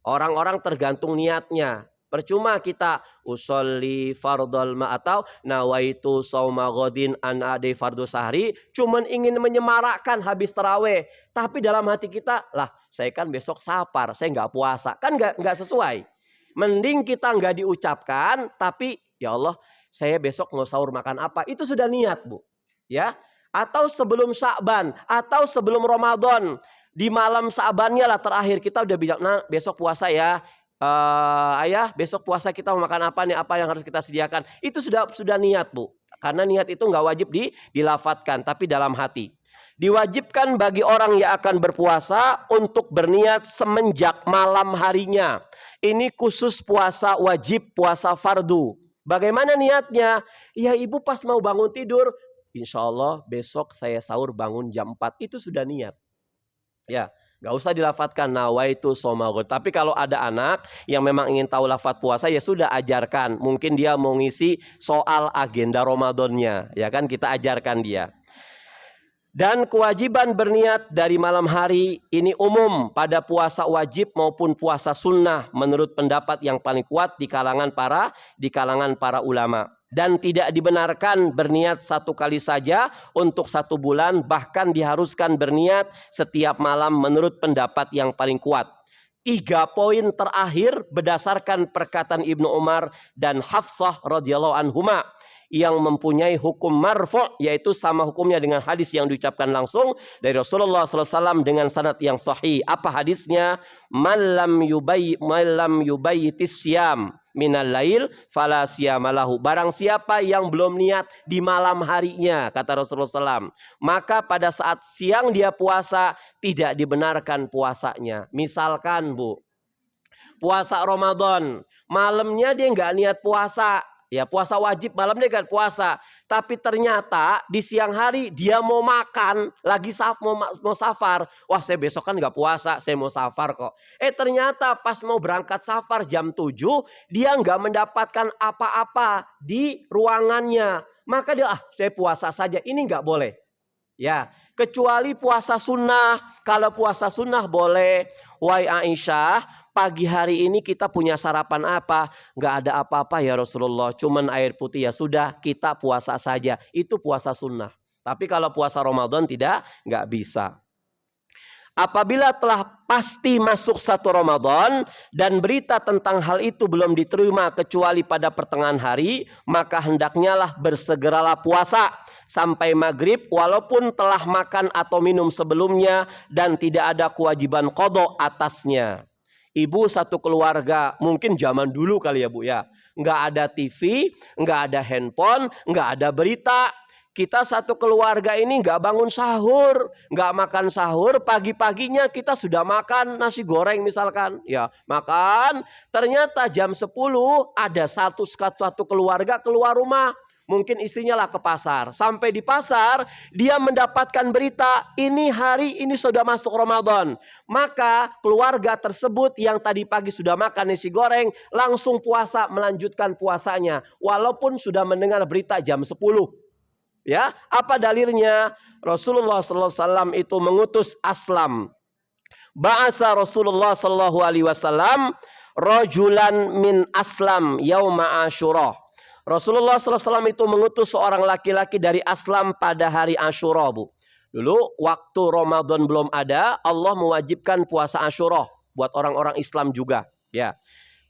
Orang-orang tergantung niatnya. Percuma kita usolli fardal atau nawaitu sauma ghadin an adi fardu sahri, cuman ingin menyemarakkan habis tarawih, tapi dalam hati kita lah saya kan besok safar, saya nggak puasa, kan nggak sesuai. Mending kita nggak diucapkan, tapi ya Allah saya besok mau sahur makan apa, itu sudah niat, Bu. Ya, atau sebelum Sya'ban atau sebelum Ramadan, di malam Sya'bannya lah terakhir kita udah bilang, nah besok puasa ya. Ayah besok puasa kita mau makan apa nih, apa yang harus kita sediakan, itu sudah niat, Bu. Karena niat itu nggak wajib dilafatkan tapi dalam hati. Diwajibkan bagi orang yang akan berpuasa untuk berniat semenjak malam harinya. Ini khusus puasa wajib, puasa fardu. Bagaimana niatnya? Ya ibu pas mau bangun tidur, insya Allah besok saya sahur bangun jam 4, itu sudah niat. Ya, gak usah dilafatkan nawaitu somagot. Tapi kalau ada anak yang memang ingin tahu lafaz puasa, ya sudah ajarkan. Mungkin dia mau ngisi soal agenda Ramadannya, ya kan, kita ajarkan dia. Dan kewajiban berniat dari malam hari ini umum pada puasa wajib maupun puasa sunnah menurut pendapat yang paling kuat di kalangan para ulama. Dan tidak dibenarkan berniat satu kali saja untuk 1 bulan, bahkan diharuskan berniat setiap malam menurut pendapat yang paling kuat. 3 poin terakhir berdasarkan perkataan Ibnu Umar dan Hafsah radhiyallahu anhuma yang mempunyai hukum marfu', yaitu sama hukumnya dengan hadis yang diucapkan langsung dari Rasulullah SAW dengan sanad yang sahih. Apa hadisnya? Malam yubayyitis syam minal lail fala siyamalahu. Barang siapa yang belum niat di malam harinya, kata Rasulullah SAW, maka pada saat siang dia puasa tidak dibenarkan puasanya. Misalkan puasa Ramadan, malamnya dia nggak niat puasa. Ya, puasa wajib malam dia kan puasa, tapi ternyata di siang hari dia mau makan, lagi mau safar. Wah, saya besok kan nggak puasa, saya mau safar kok. Ternyata pas mau berangkat safar jam 7, dia nggak mendapatkan apa-apa di ruangannya. Maka dia, saya puasa saja. Ini nggak boleh. Ya, kecuali puasa sunnah. Kalau puasa sunnah boleh. Wahai Aisyah, pagi hari ini kita punya sarapan apa? Nggak ada apa-apa ya Rasulullah, cuman air putih. Ya sudah, kita puasa saja. Itu puasa sunnah. Tapi kalau puasa Ramadan nggak bisa. Apabila telah pasti masuk 1 Ramadan dan berita tentang hal itu belum diterima kecuali pada pertengahan hari, maka hendaknya lah bersegeralah puasa sampai maghrib walaupun telah makan atau minum sebelumnya dan tidak ada kewajiban qadha atasnya. Ibu satu keluarga, mungkin zaman dulu kali ya Bu ya, nggak ada TV, nggak ada handphone, nggak ada berita. Kita satu keluarga ini nggak bangun sahur, nggak makan sahur, pagi-paginya kita sudah makan nasi goreng misalkan. Ya, makan, ternyata jam 10 ada satu keluarga keluar rumah. Mungkin istrinya lah ke pasar. Sampai di pasar, dia mendapatkan berita, ini hari ini sudah masuk Ramadan. Maka keluarga tersebut yang tadi pagi sudah makan nasi goreng, langsung puasa, melanjutkan puasanya. Walaupun sudah mendengar berita jam 10. Ya, apa dalilnya? Rasulullah SAW itu mengutus Aslam. Ba'asa Rasulullah SAW rajulan min Aslam yauma Asyura. Rasulullah SAW itu mengutus seorang laki-laki dari Aslam pada hari Asyura, Bu. Dulu waktu Ramadan belum ada, Allah mewajibkan puasa Asyura buat orang-orang Islam juga. Ya.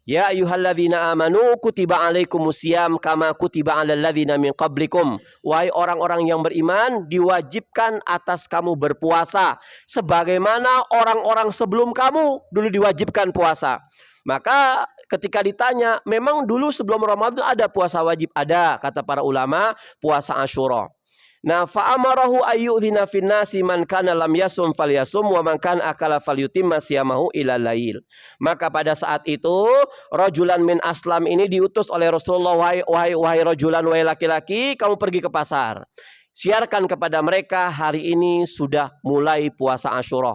Ya ayyuhalladzina amanu kutiba alaikumusiyam kama kutiba alal ladzina min qablikum. Wahai orang-orang yang beriman, diwajibkan atas kamu berpuasa sebagaimana orang-orang sebelum kamu dulu diwajibkan puasa. Maka ketika ditanya, memang dulu sebelum Ramadan ada puasa wajib? Ada, kata para ulama, puasa Asyura. Nah, fa'amarahu ayyudzina finnasi man kana lam yasum falyasum wa man kana akala falyutimma siyamahu ila lail. Maka pada saat itu rajulan min Aslam ini diutus oleh Rasulullah, wahai rajulan, wahai laki-laki, kamu pergi ke pasar. Siarkan kepada mereka hari ini sudah mulai puasa Asyura.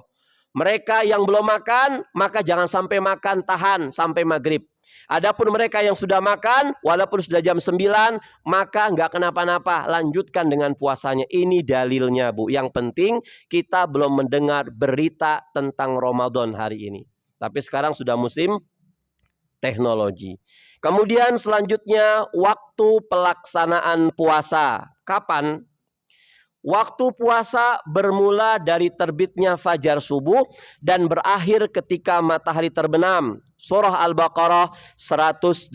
Mereka yang belum makan, maka jangan sampai makan, tahan sampai maghrib. Adapun mereka yang sudah makan, walaupun sudah jam 9, maka nggak kenapa-napa, lanjutkan dengan puasanya. Ini dalilnya, Bu. Yang penting kita belum mendengar berita tentang Ramadan hari ini. Tapi sekarang sudah musim teknologi. Kemudian selanjutnya waktu pelaksanaan puasa. Kapan? Waktu puasa bermula dari terbitnya fajar subuh dan berakhir ketika matahari terbenam. Surah Al-Baqarah 187.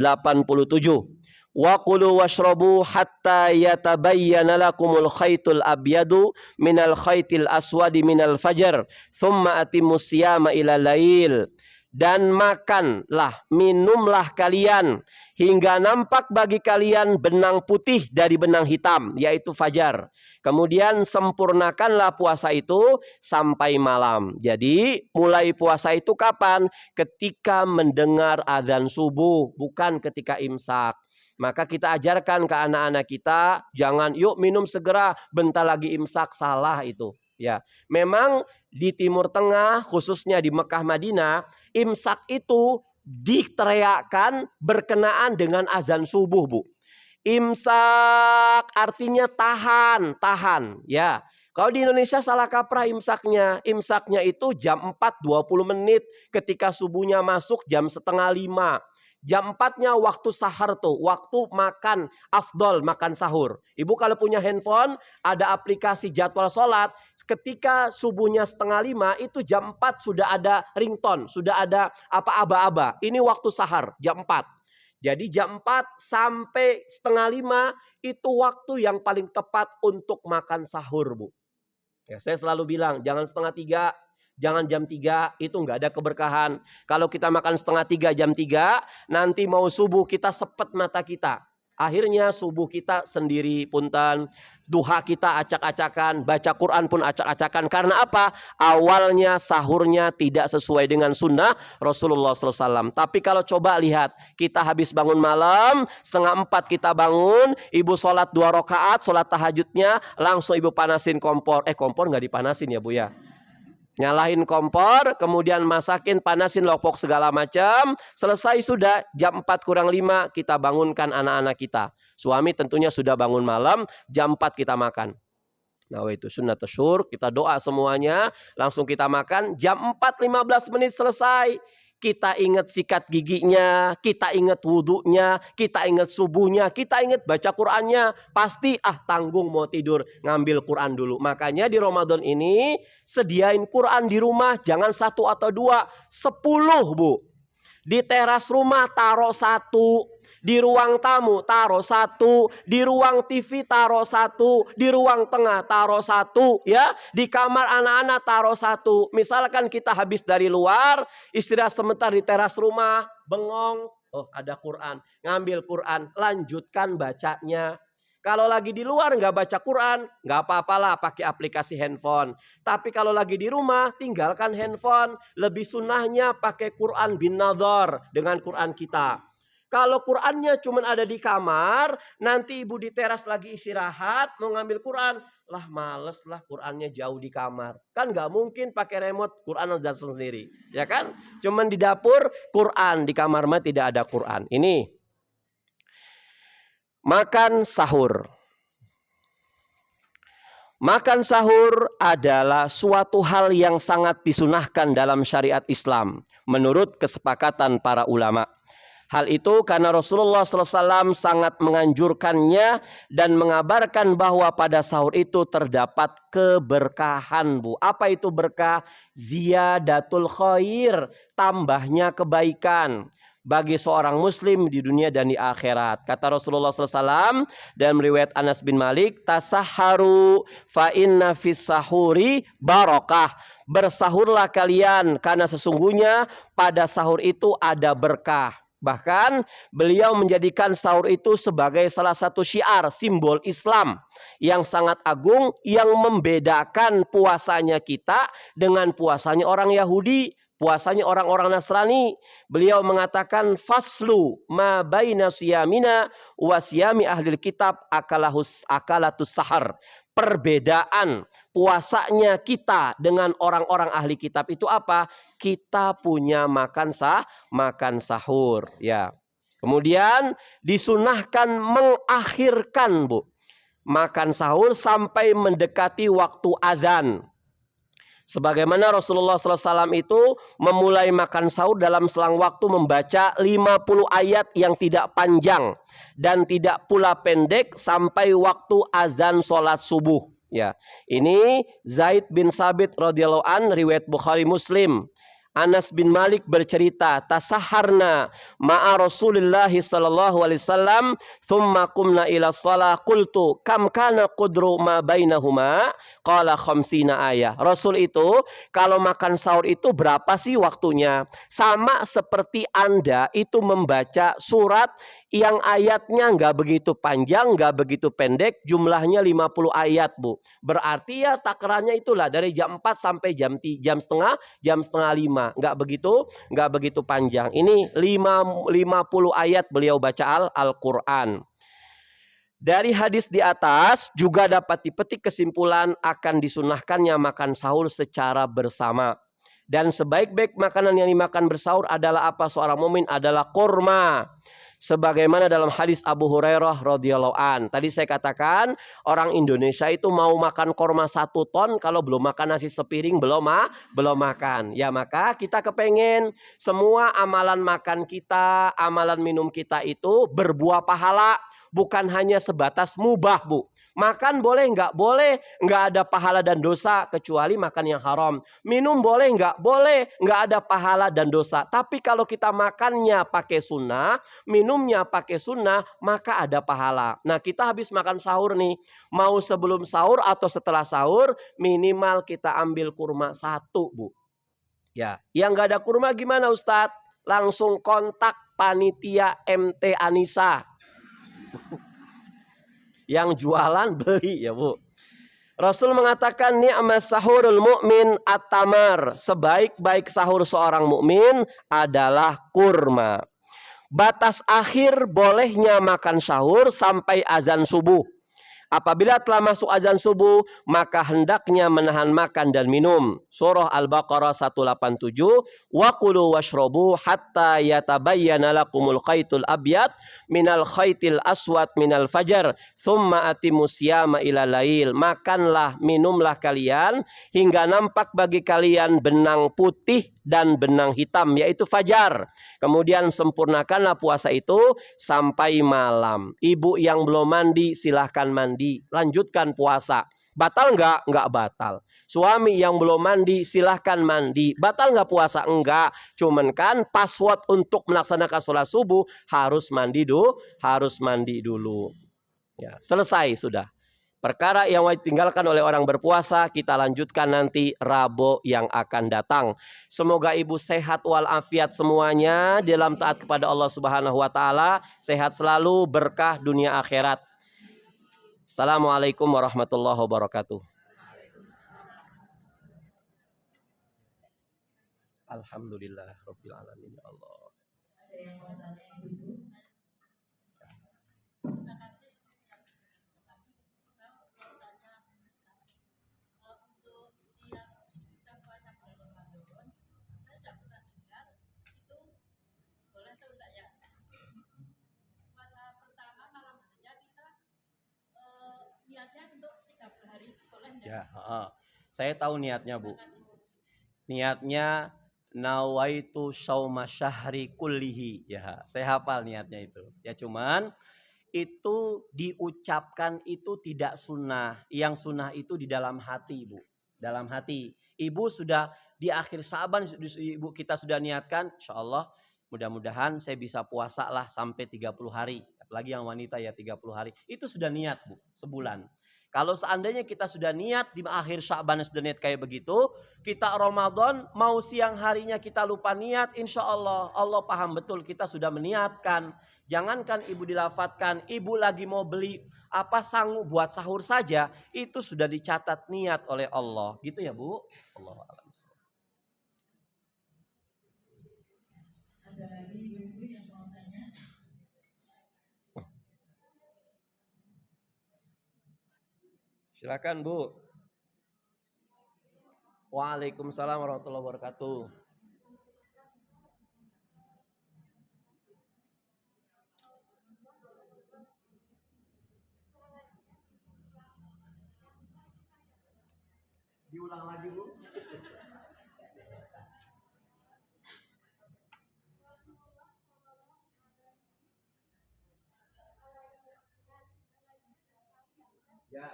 Wa kulu washrabu hatta yatabayyana lakumul khaytul abyadu minal khaytil aswadi minal fajar thumma atimmus siyama ila lail. Dan makanlah, minumlah kalian hingga nampak bagi kalian benang putih dari benang hitam, yaitu fajar. Kemudian sempurnakanlah puasa itu sampai malam. Jadi mulai puasa itu kapan? Ketika mendengar azan subuh, bukan ketika imsak. Maka kita ajarkan ke anak-anak kita, jangan yuk minum segera, bentar lagi imsak, salah itu. Ya, memang di Timur Tengah, khususnya di Mekah Madinah, imsak itu diteriakkan berkenaan dengan azan subuh, Bu. Imsak artinya tahan, ya. Kalau di Indonesia salah kaprah imsaknya. Imsaknya itu jam 4.20 menit ketika subuhnya masuk jam setengah 5. Jam 4-nya waktu sahar tuh, waktu makan afdol, makan sahur. Ibu kalau punya handphone, ada aplikasi jadwal sholat, ketika subuhnya setengah 5, itu jam 4 sudah ada ringtone, sudah ada aba-aba. Ini waktu sahar, jam 4. Jadi jam 4 sampai setengah 5, itu waktu yang paling tepat untuk makan sahur, Bu. Ya, saya selalu bilang, jangan setengah 3, jangan jam 3, itu nggak ada keberkahan. Kalau kita makan setengah 3, jam 3, nanti mau subuh kita sepet mata kita. Akhirnya subuh kita sendiri punten, duha kita acak-acakan, baca Quran pun acak-acakan. Karena apa? Awalnya sahurnya tidak sesuai dengan sunnah Rasulullah SAW. Tapi kalau coba lihat, kita habis bangun malam, setengah 4 kita bangun, ibu sholat 2 rakaat, sholat tahajudnya, langsung ibu panasin kompor. Kompor nggak dipanasin ya Bu ya. Nyalahin kompor, kemudian masakin, panasin lopok segala macam. Selesai sudah, jam 4 kurang 5 kita bangunkan anak-anak kita. Suami tentunya sudah bangun malam, jam 4 kita makan. Nah itu sunnah tasyur, kita doa semuanya, langsung kita makan. Jam 4.15 menit selesai. Kita ingat sikat giginya, kita ingat wudhunya, kita ingat subuhnya, kita ingat baca Qur'annya. Pasti tanggung mau tidur, ngambil Qur'an dulu. Makanya di Ramadan ini sediain Qur'an di rumah, jangan 1 atau 2, 10 Bu. Di teras rumah taruh 1, di ruang tamu taruh 1, di ruang TV taruh 1, di ruang tengah taruh 1, ya, di kamar anak-anak taruh 1. Misalkan kita habis dari luar, istirahat sebentar di teras rumah, bengong, ada Quran, ngambil Quran, lanjutkan bacanya. Kalau lagi di luar nggak baca Quran, nggak apa-apalah pakai aplikasi handphone. Tapi kalau lagi di rumah, tinggalkan handphone. Lebih sunnahnya pakai Quran bin Nadhar dengan Quran kita. Kalau Qurannya cuma ada di kamar, nanti ibu di teras lagi istirahat, mau ngambil Quran. Lah males lah, Qurannya jauh di kamar. Kan nggak mungkin pakai remote, Quran harus datang sendiri. Ya kan? Cuman di dapur, Quran. Di kamar mah tidak ada Quran. Ini. Makan sahur. Makan sahur adalah suatu hal yang sangat disunahkan dalam syariat Islam menurut kesepakatan para ulama. Hal itu karena Rasulullah SAW sangat menganjurkannya dan mengabarkan bahwa pada sahur itu terdapat keberkahan, Bu. Apa itu berkah? Ziyadatul khair, tambahnya kebaikan bagi seorang muslim di dunia dan di akhirat. Kata Rasulullah SAW dalam riwayat Anas bin Malik, tasaharu fa inna fis sahuri barakah. Bersahurlah kalian karena sesungguhnya pada sahur itu ada berkah. Bahkan beliau menjadikan sahur itu sebagai salah satu syiar, simbol Islam yang sangat agung yang membedakan puasanya kita dengan puasanya orang Yahudi, puasanya orang-orang Nasrani. Beliau mengatakan faslu ma baina siyamina wa siyami ahlil kitab akalatus sahar. Perbedaan puasanya kita dengan orang-orang ahli kitab itu apa? Kita punya makan sahur, ya. Kemudian disunahkan mengakhirkan, Bu, makan sahur sampai mendekati waktu azan. Sebagaimana Rasulullah SAW itu memulai makan sahur dalam selang waktu membaca 50 ayat yang tidak panjang dan tidak pula pendek sampai waktu azan sholat subuh. Ya, ini Zaid bin Sabit radhiyallahu an, riwayat Bukhari Muslim. Anas bin Malik bercerita, tasaharna ma'a Rasulullah sallallahu alaihi wasallam, thumma qumna ila shalah, qultu kam kana qudru ma bainahuma, qala khamsina ayah. Rasul itu kalau makan sahur itu berapa sih waktunya? Sama seperti Anda itu membaca surat yang ayatnya nggak begitu panjang, nggak begitu pendek, jumlahnya 50 ayat, Bu. Berarti ya takarannya itulah dari jam 4 sampai jam setengah 5. Nggak begitu panjang. Ini 50 ayat beliau baca Al-Quran. Dari hadis di atas juga dapat dipetik kesimpulan akan disunahkannya makan sahur secara bersama. Dan sebaik-baik makanan yang dimakan bersahur adalah apa? Seorang mukmin adalah kurma. Sebagaimana dalam hadis Abu Hurairah radhiyallahu an. Tadi saya katakan orang Indonesia itu mau makan korma 1 ton, kalau belum makan nasi sepiring belum makan. Ya maka kita kepengen semua amalan makan kita, amalan minum kita itu berbuah pahala, bukan hanya sebatas mubah, Bu. Makan boleh nggak? Boleh. Nggak ada pahala dan dosa kecuali makan yang haram. Minum boleh nggak? Boleh. Nggak ada pahala dan dosa. Tapi kalau kita makannya pakai sunnah, minumnya pakai sunnah, maka ada pahala. Nah, kita habis makan sahur nih. Mau sebelum sahur atau setelah sahur, minimal kita ambil kurma 1, Bu. Ya, yang nggak ada kurma gimana, Ustadz? Langsung kontak panitia MT Anissa. Yang jualan beli ya, Bu. Rasul mengatakan ni'mas sahurul mu'min at-tamar. Sebaik-baik sahur seorang mukmin adalah kurma. Batas akhir bolehnya makan sahur sampai azan subuh. Apabila telah masuk azan subuh, maka hendaknya menahan makan dan minum. Surah Al-Baqarah 187. Wa kulu washrobu hatta yatabayyana lakumul khaytul abyad minal khaytil aswad minal fajar. Thumma atimus siyama ila lail. Makanlah, minumlah kalian hingga nampak bagi kalian benang putih dan benang hitam, yaitu fajar. Kemudian sempurnakanlah puasa itu sampai malam. Ibu yang belum mandi silahkan mandi, lanjutkan puasa. Batal nggak? Nggak batal. Suami yang belum mandi silahkan mandi. Batal nggak puasa? Enggak. Cuman kan password untuk melaksanakan sholat subuh harus mandi dulu. Ya, selesai sudah. Perkara yang wajib tinggalkan oleh orang berpuasa kita lanjutkan nanti Rabu yang akan datang. Semoga ibu sehat walafiat semuanya dalam taat kepada Allah Subhanahu wa taala, sehat selalu, berkah dunia akhirat. Assalamualaikum warahmatullahi wabarakatuh. Alhamdulillah rabbil alamin ya Allah. Ya, saya tahu niatnya, Bu. Niatnya nawaitu shauma syahri kullihi. Ya, saya hafal niatnya itu. Ya, cuman itu diucapkan itu tidak sunnah. Yang sunnah itu di dalam hati, Bu. Dalam hati. Ibu sudah di akhir Sa'ban, ibu kita sudah niatkan, insyaallah mudah-mudahan saya bisa puasa lah sampai 30 hari. Apalagi yang wanita ya 30 hari. Itu sudah niat, Bu, sebulan. Kalau seandainya kita sudah niat di akhir Sya'ban sudah niat kayak begitu, kita Ramadan mau siang harinya kita lupa niat, insya Allah Allah paham betul kita sudah meniatkan. Jangankan ibu dilafatkan, ibu lagi mau beli apa sanggup buat sahur saja, itu sudah dicatat niat oleh Allah. Gitu ya, Bu? Allahu a'lam. Ada lagi ibu yang mau tanya? Silakan, Bu. Waalaikumsalam warahmatullahi wabarakatuh. Diulang lagi, Bu. Ya.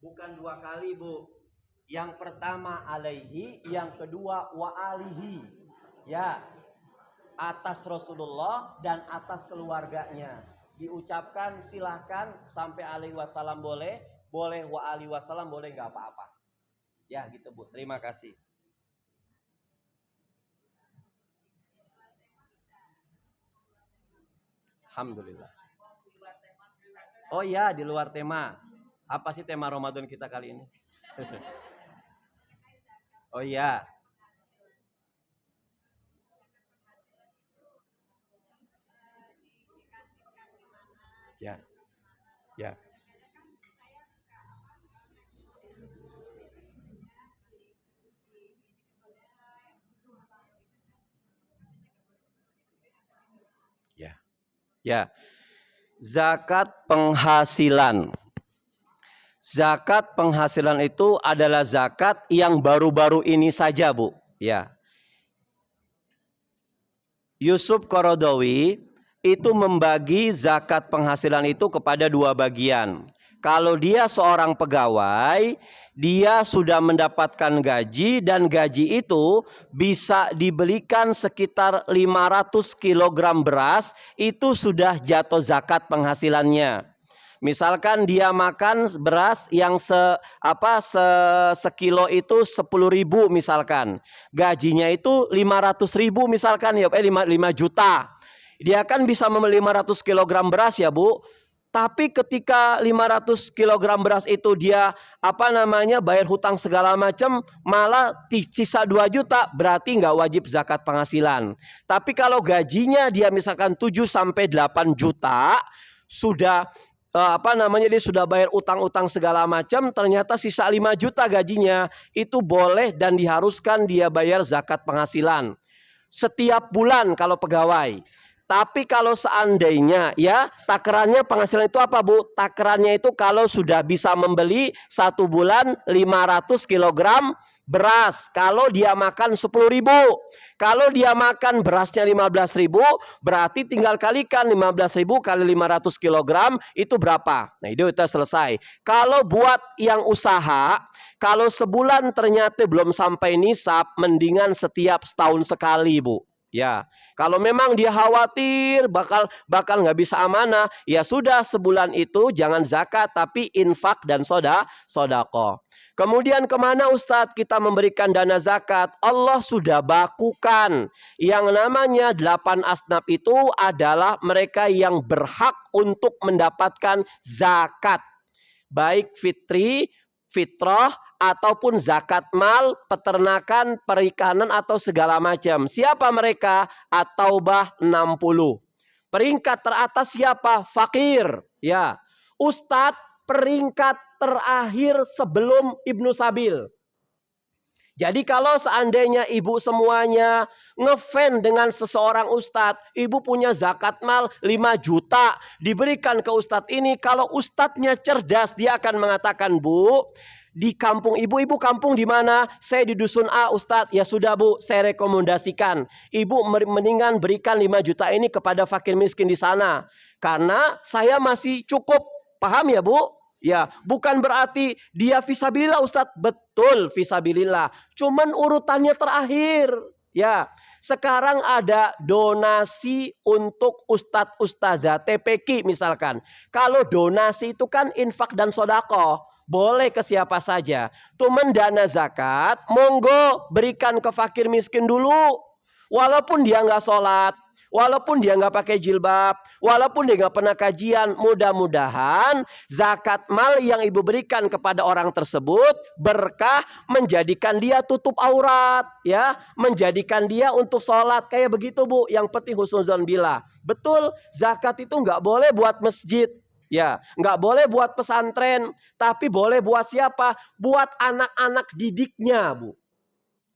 Bukan 2 kali, Bu. Yang pertama alaihi, yang kedua wa alihi. Ya. Atas Rasulullah dan atas keluarganya. Diucapkan silahkan sampai alaihi wasallam boleh, boleh wa alihi wasallam boleh, nggak apa-apa. Ya gitu, Bu. Terima kasih. Alhamdulillah. Oh ya, di luar tema. Apa sih tema Ramadan kita kali ini? Oh iya. Ya. Ya. Ya, zakat penghasilan. Zakat penghasilan itu adalah zakat yang baru-baru ini saja, Bu. Ya. Yusuf Qaradawi itu membagi zakat penghasilan itu kepada dua bagian. Kalau dia seorang pegawai, dia sudah mendapatkan gaji dan gaji itu bisa dibelikan sekitar 500 kg beras, itu sudah jatuh zakat penghasilannya. Misalkan dia makan beras yang sekilo itu 10.000 misalkan. Gajinya itu 500.000 misalkan ya, 5 juta. Dia kan bisa membeli 500 kg beras ya, Bu. Tapi ketika 500 kg beras itu dia bayar hutang segala macam, malah sisa 2 juta, berarti nggak wajib zakat penghasilan. Tapi kalau gajinya dia misalkan 7 sampai 8 juta, sudah dia sudah bayar utang-utang segala macam, ternyata sisa 5 juta gajinya, itu boleh dan diharuskan dia bayar zakat penghasilan setiap bulan kalau pegawai. Tapi kalau seandainya ya, takarannya penghasilan itu apa, Bu? Takarannya itu kalau sudah bisa membeli 1 bulan 500 kg beras, kalau dia makan 10.000. Kalau dia makan berasnya 15.000, berarti tinggal kalikan 15.000 kali 500 kg itu berapa? Nah, itu kita selesai. Kalau buat yang usaha, kalau sebulan ternyata belum sampai nisab, mendingan setiap setahun sekali, Bu. Ya, kalau memang dia khawatir bakal nggak bisa amanah, ya sudah, sebulan itu jangan zakat tapi infak dan sodako. Kemudian kemana Ustadz kita memberikan dana zakat? Allah sudah bakukan. Yang namanya 8 asnaf itu adalah mereka yang berhak untuk mendapatkan zakat. Baik fitri, fitrah, ataupun zakat mal, peternakan, perikanan, atau segala macam. Siapa mereka? At-Taubah 60. Peringkat teratas siapa? Fakir. Ya. Ustadz peringkat terakhir sebelum Ibnu Sabil. Jadi kalau seandainya ibu semuanya ngefan dengan seseorang ustadz, ibu punya zakat mal 5 juta, diberikan ke ustadz ini, kalau ustadznya cerdas, dia akan mengatakan, Bu, di kampung ibu kampung di mana? Saya di dusun A, Ustadz. Ya sudah, Bu, saya rekomendasikan ibu mendingan berikan 5 juta ini kepada fakir miskin di sana, karena saya masih cukup. Paham ya, Bu? Ya, bukan berarti dia fisabilillah, Ustadz. Betul, fisabilillah. Cuman urutannya terakhir. Ya, sekarang ada donasi untuk ustadz ustazah TPQ misalkan. Kalau donasi itu kan infak dan sodako, boleh ke siapa saja. Cuman dana zakat, monggo berikan ke fakir miskin dulu. Walaupun dia nggak sholat, walaupun dia nggak pakai jilbab, walaupun dia nggak pernah kajian, mudah-mudahan zakat mal yang ibu berikan kepada orang tersebut berkah, menjadikan dia tutup aurat, ya, menjadikan dia untuk sholat, kayak begitu, Bu. Yang penting husnuzon billah. Betul, zakat itu nggak boleh buat masjid, ya, nggak boleh buat pesantren, tapi boleh buat siapa? Buat anak-anak didiknya, Bu.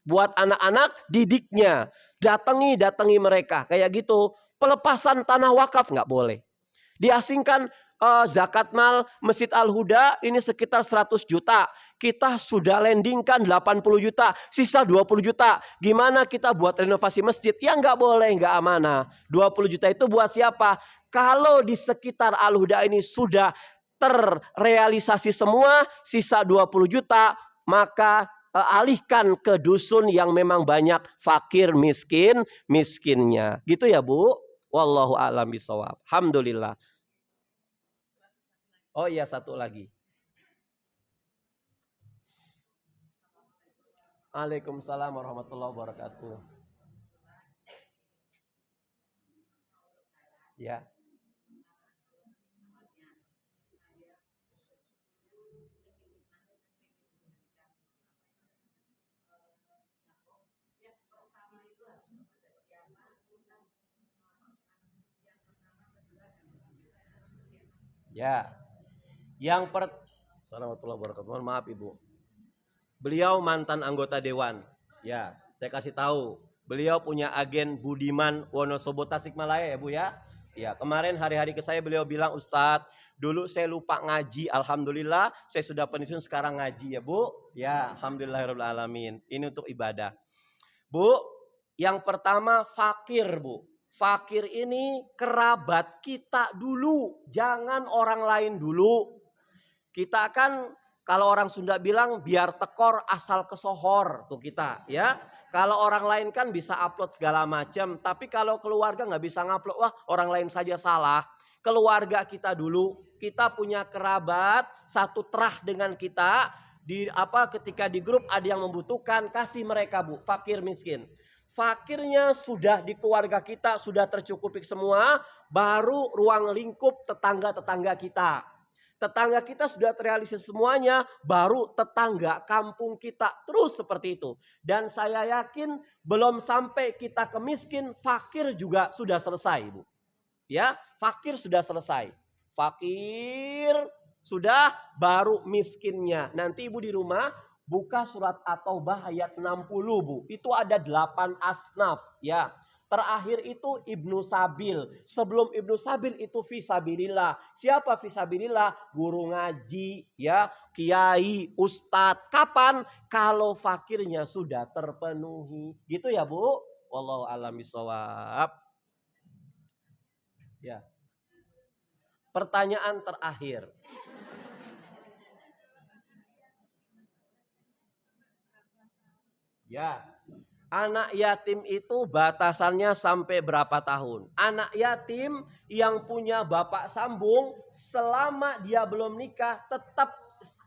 Buat anak-anak didiknya. Datangi mereka kayak gitu. Pelepasan tanah wakaf nggak boleh. Diasingkan zakat mal Masjid Al-Huda ini sekitar 100 juta. Kita sudah landingkan 80 juta, sisa 20 juta. Gimana kita buat renovasi masjid? Ya nggak boleh, nggak amanah. 20 juta itu buat siapa? Kalau di sekitar Al-Huda ini sudah terrealisasi semua, sisa 20 juta, maka alihkan ke dusun yang memang banyak fakir miskinnya. Gitu ya, Bu. Wallahu a'lam bishawab. Alhamdulillah. Oh iya, satu lagi. Waalaikumsalam warahmatullahi wabarakatuh. Ya. Ya. Assalamualaikum warahmatullahi wabarakatuh. Maaf, Ibu. Beliau mantan anggota dewan. Ya, saya kasih tahu. Beliau punya agen Budiman Wonosobo Tasikmalaya ya, Bu ya. Ya, kemarin hari-hari ke saya beliau bilang, Ustadz, dulu saya lupa ngaji. Alhamdulillah, saya sudah pensiun sekarang ngaji ya Bu. Ya, alhamdulillahirrahmanirrahim. Ini untuk ibadah. Bu, yang pertama fakir Bu. Fakir ini kerabat kita dulu. Jangan orang lain dulu. Kita kan kalau orang Sunda bilang biar tekor asal kesohor tuh kita ya. Kalau orang lain kan bisa upload segala macam, tapi kalau keluarga nggak bisa ngupload, wah orang lain saja salah. Keluarga kita dulu, kita punya kerabat satu terah dengan kita di ketika di grup ada yang membutuhkan, kasih mereka Bu, fakir miskin. Fakirnya sudah di keluarga kita sudah tercukupi semua, baru ruang lingkup tetangga-tetangga kita. Tetangga kita sudah terrealisasi semuanya, baru tetangga kampung kita terus seperti itu. Dan saya yakin belum sampai kita ke miskin, fakir juga sudah selesai, Bu. Ya, fakir sudah selesai. Fakir sudah, baru miskinnya. Nanti Ibu di rumah buka surat At-Taubah ayat 60, Bu. Itu ada 8 asnaf, ya. Terakhir itu Ibnu Sabil. Sebelum Ibnu Sabil itu fisabilillah. Siapa fisabilillah? Guru ngaji, ya, kiai, ustadz. Kapan? Kalau fakirnya sudah terpenuhi. Gitu ya Bu. Wallahu a'lam bishawab. Ya. Pertanyaan terakhir. Ya. Anak yatim itu batasannya sampai berapa tahun? Anak yatim yang punya bapak sambung selama dia belum nikah tetap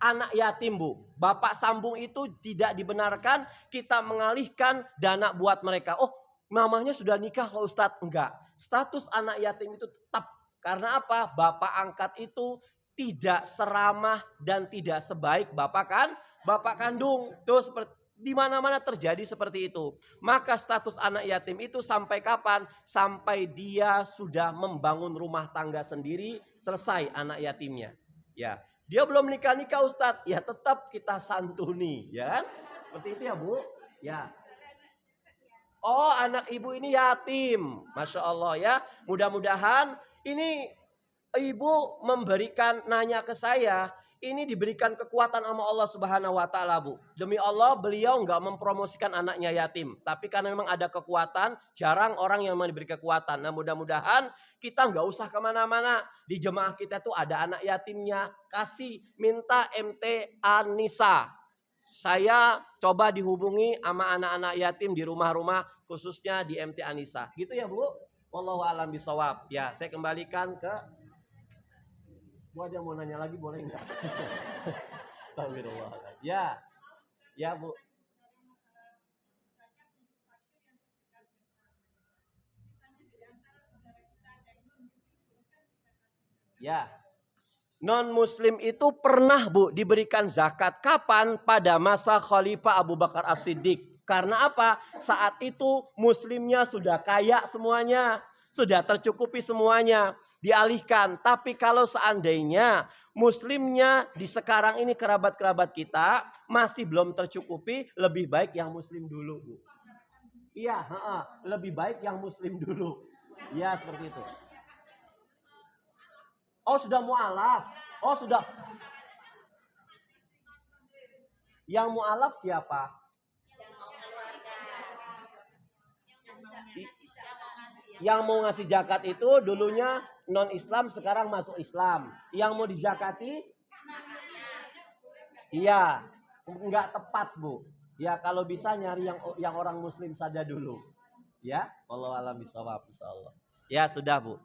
anak yatim Bu. Bapak sambung itu tidak dibenarkan kita mengalihkan dana buat mereka. Oh, mamanya sudah nikah loh Ustadz. Enggak. Status anak yatim itu tetap. Karena apa? Bapak angkat itu tidak seramah dan tidak sebaik bapak kandung. Tuh seperti di mana-mana terjadi seperti itu. Maka status anak yatim itu sampai kapan? Sampai dia sudah membangun rumah tangga sendiri, selesai anak yatimnya. Ya, dia belum nikah-nikah Ustadz, ya tetap kita santuni, ya kan? Seperti itu ya Bu. Ya. Oh, anak ibu ini yatim. Masya Allah ya. Mudah-mudahan ini ibu memberikan nanya ke saya, ini diberikan kekuatan sama Allah Subhanahu wa taala, Bu. Demi Allah, beliau enggak mempromosikan anaknya yatim, tapi karena memang ada kekuatan, jarang orang yang diberi kekuatan. Nah, mudah-mudahan kita enggak usah kemana-mana. Di jemaah kita tuh ada anak yatimnya, kasih minta MT Anissa. Saya coba dihubungi sama anak-anak yatim di rumah-rumah, khususnya di MT Anissa. Gitu ya, Bu. Wallahu a'lam bishawab. Ya, saya kembalikan ke Bu, aja mau nanya lagi boleh enggak? Astagfirullah. Ya. Ya, Bu. Ya. Non muslim itu pernah Bu diberikan zakat. Kapan? Pada masa Khalifah Abu Bakar As-Siddiq. Karena apa? Saat itu muslimnya sudah kaya semuanya. Sudah tercukupi semuanya. Dialihkan. Tapi kalau seandainya muslimnya di sekarang ini kerabat-kerabat kita masih belum tercukupi, lebih baik yang muslim dulu Bu. Iya, lebih baik yang muslim dulu. Ya, seperti itu. Oh, sudah mualaf. Oh, sudah. Yang mualaf siapa? Yang mau ngasih zakat itu dulunya non Islam, sekarang masuk Islam. Yang mau dizakati? Iya, enggak tepat Bu. Ya kalau bisa nyari yang orang Muslim saja dulu. Ya, wallahu a'lam bishawab insyaallah. Ya sudah Bu.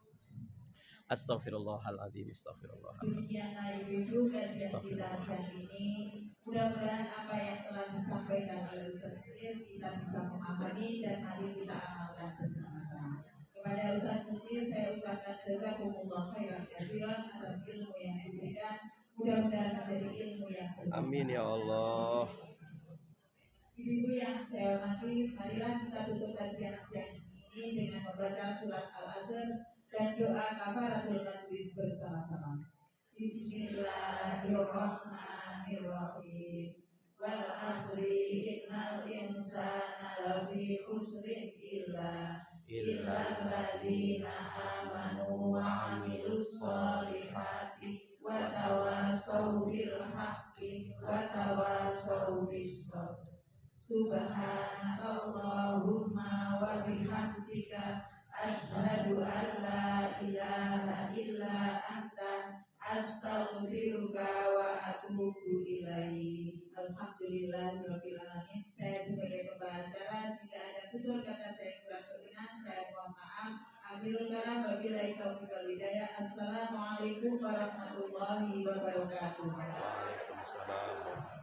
Astagfirullahaladzim, astagfirullahaladzim. Demikianlah ibu kajian kita siang ini. Mudah-mudahan apa yang telah disampaikan oleh Ustaz Muklis kita bisa memahami dan mari kita amalkan bersama-sama. Kepada Ustaz Muklis saya ucapkan jazakumullah khairan katsiran atas ilmu yang diberikan. Mudah-mudahan menjadi ilmu yang bermanfaat. Amin ya Allah. Ibu-ibu yang saya hormati, marilah kita tutup kajian siang ini dengan membaca surat Al-Asr dan doa kafaratul majlis bersama-sama. Bismillahirrahmanirrahim. Wal asri innal insana lafi khusrin illa alladzina amanu an la ilaha illa anta astaghfiruka wa atubu ilaik. Alhamdulillahirabbil alamin. Saya sebagai pembaca, jika ada tutur kata saya kurang berkenan, saya mohon maaf. Akhirul kalam, wabillahi taufiq wal hidayah. Assalamualaikum warahmatullahi wabarakatuh. Waalaikumsalam.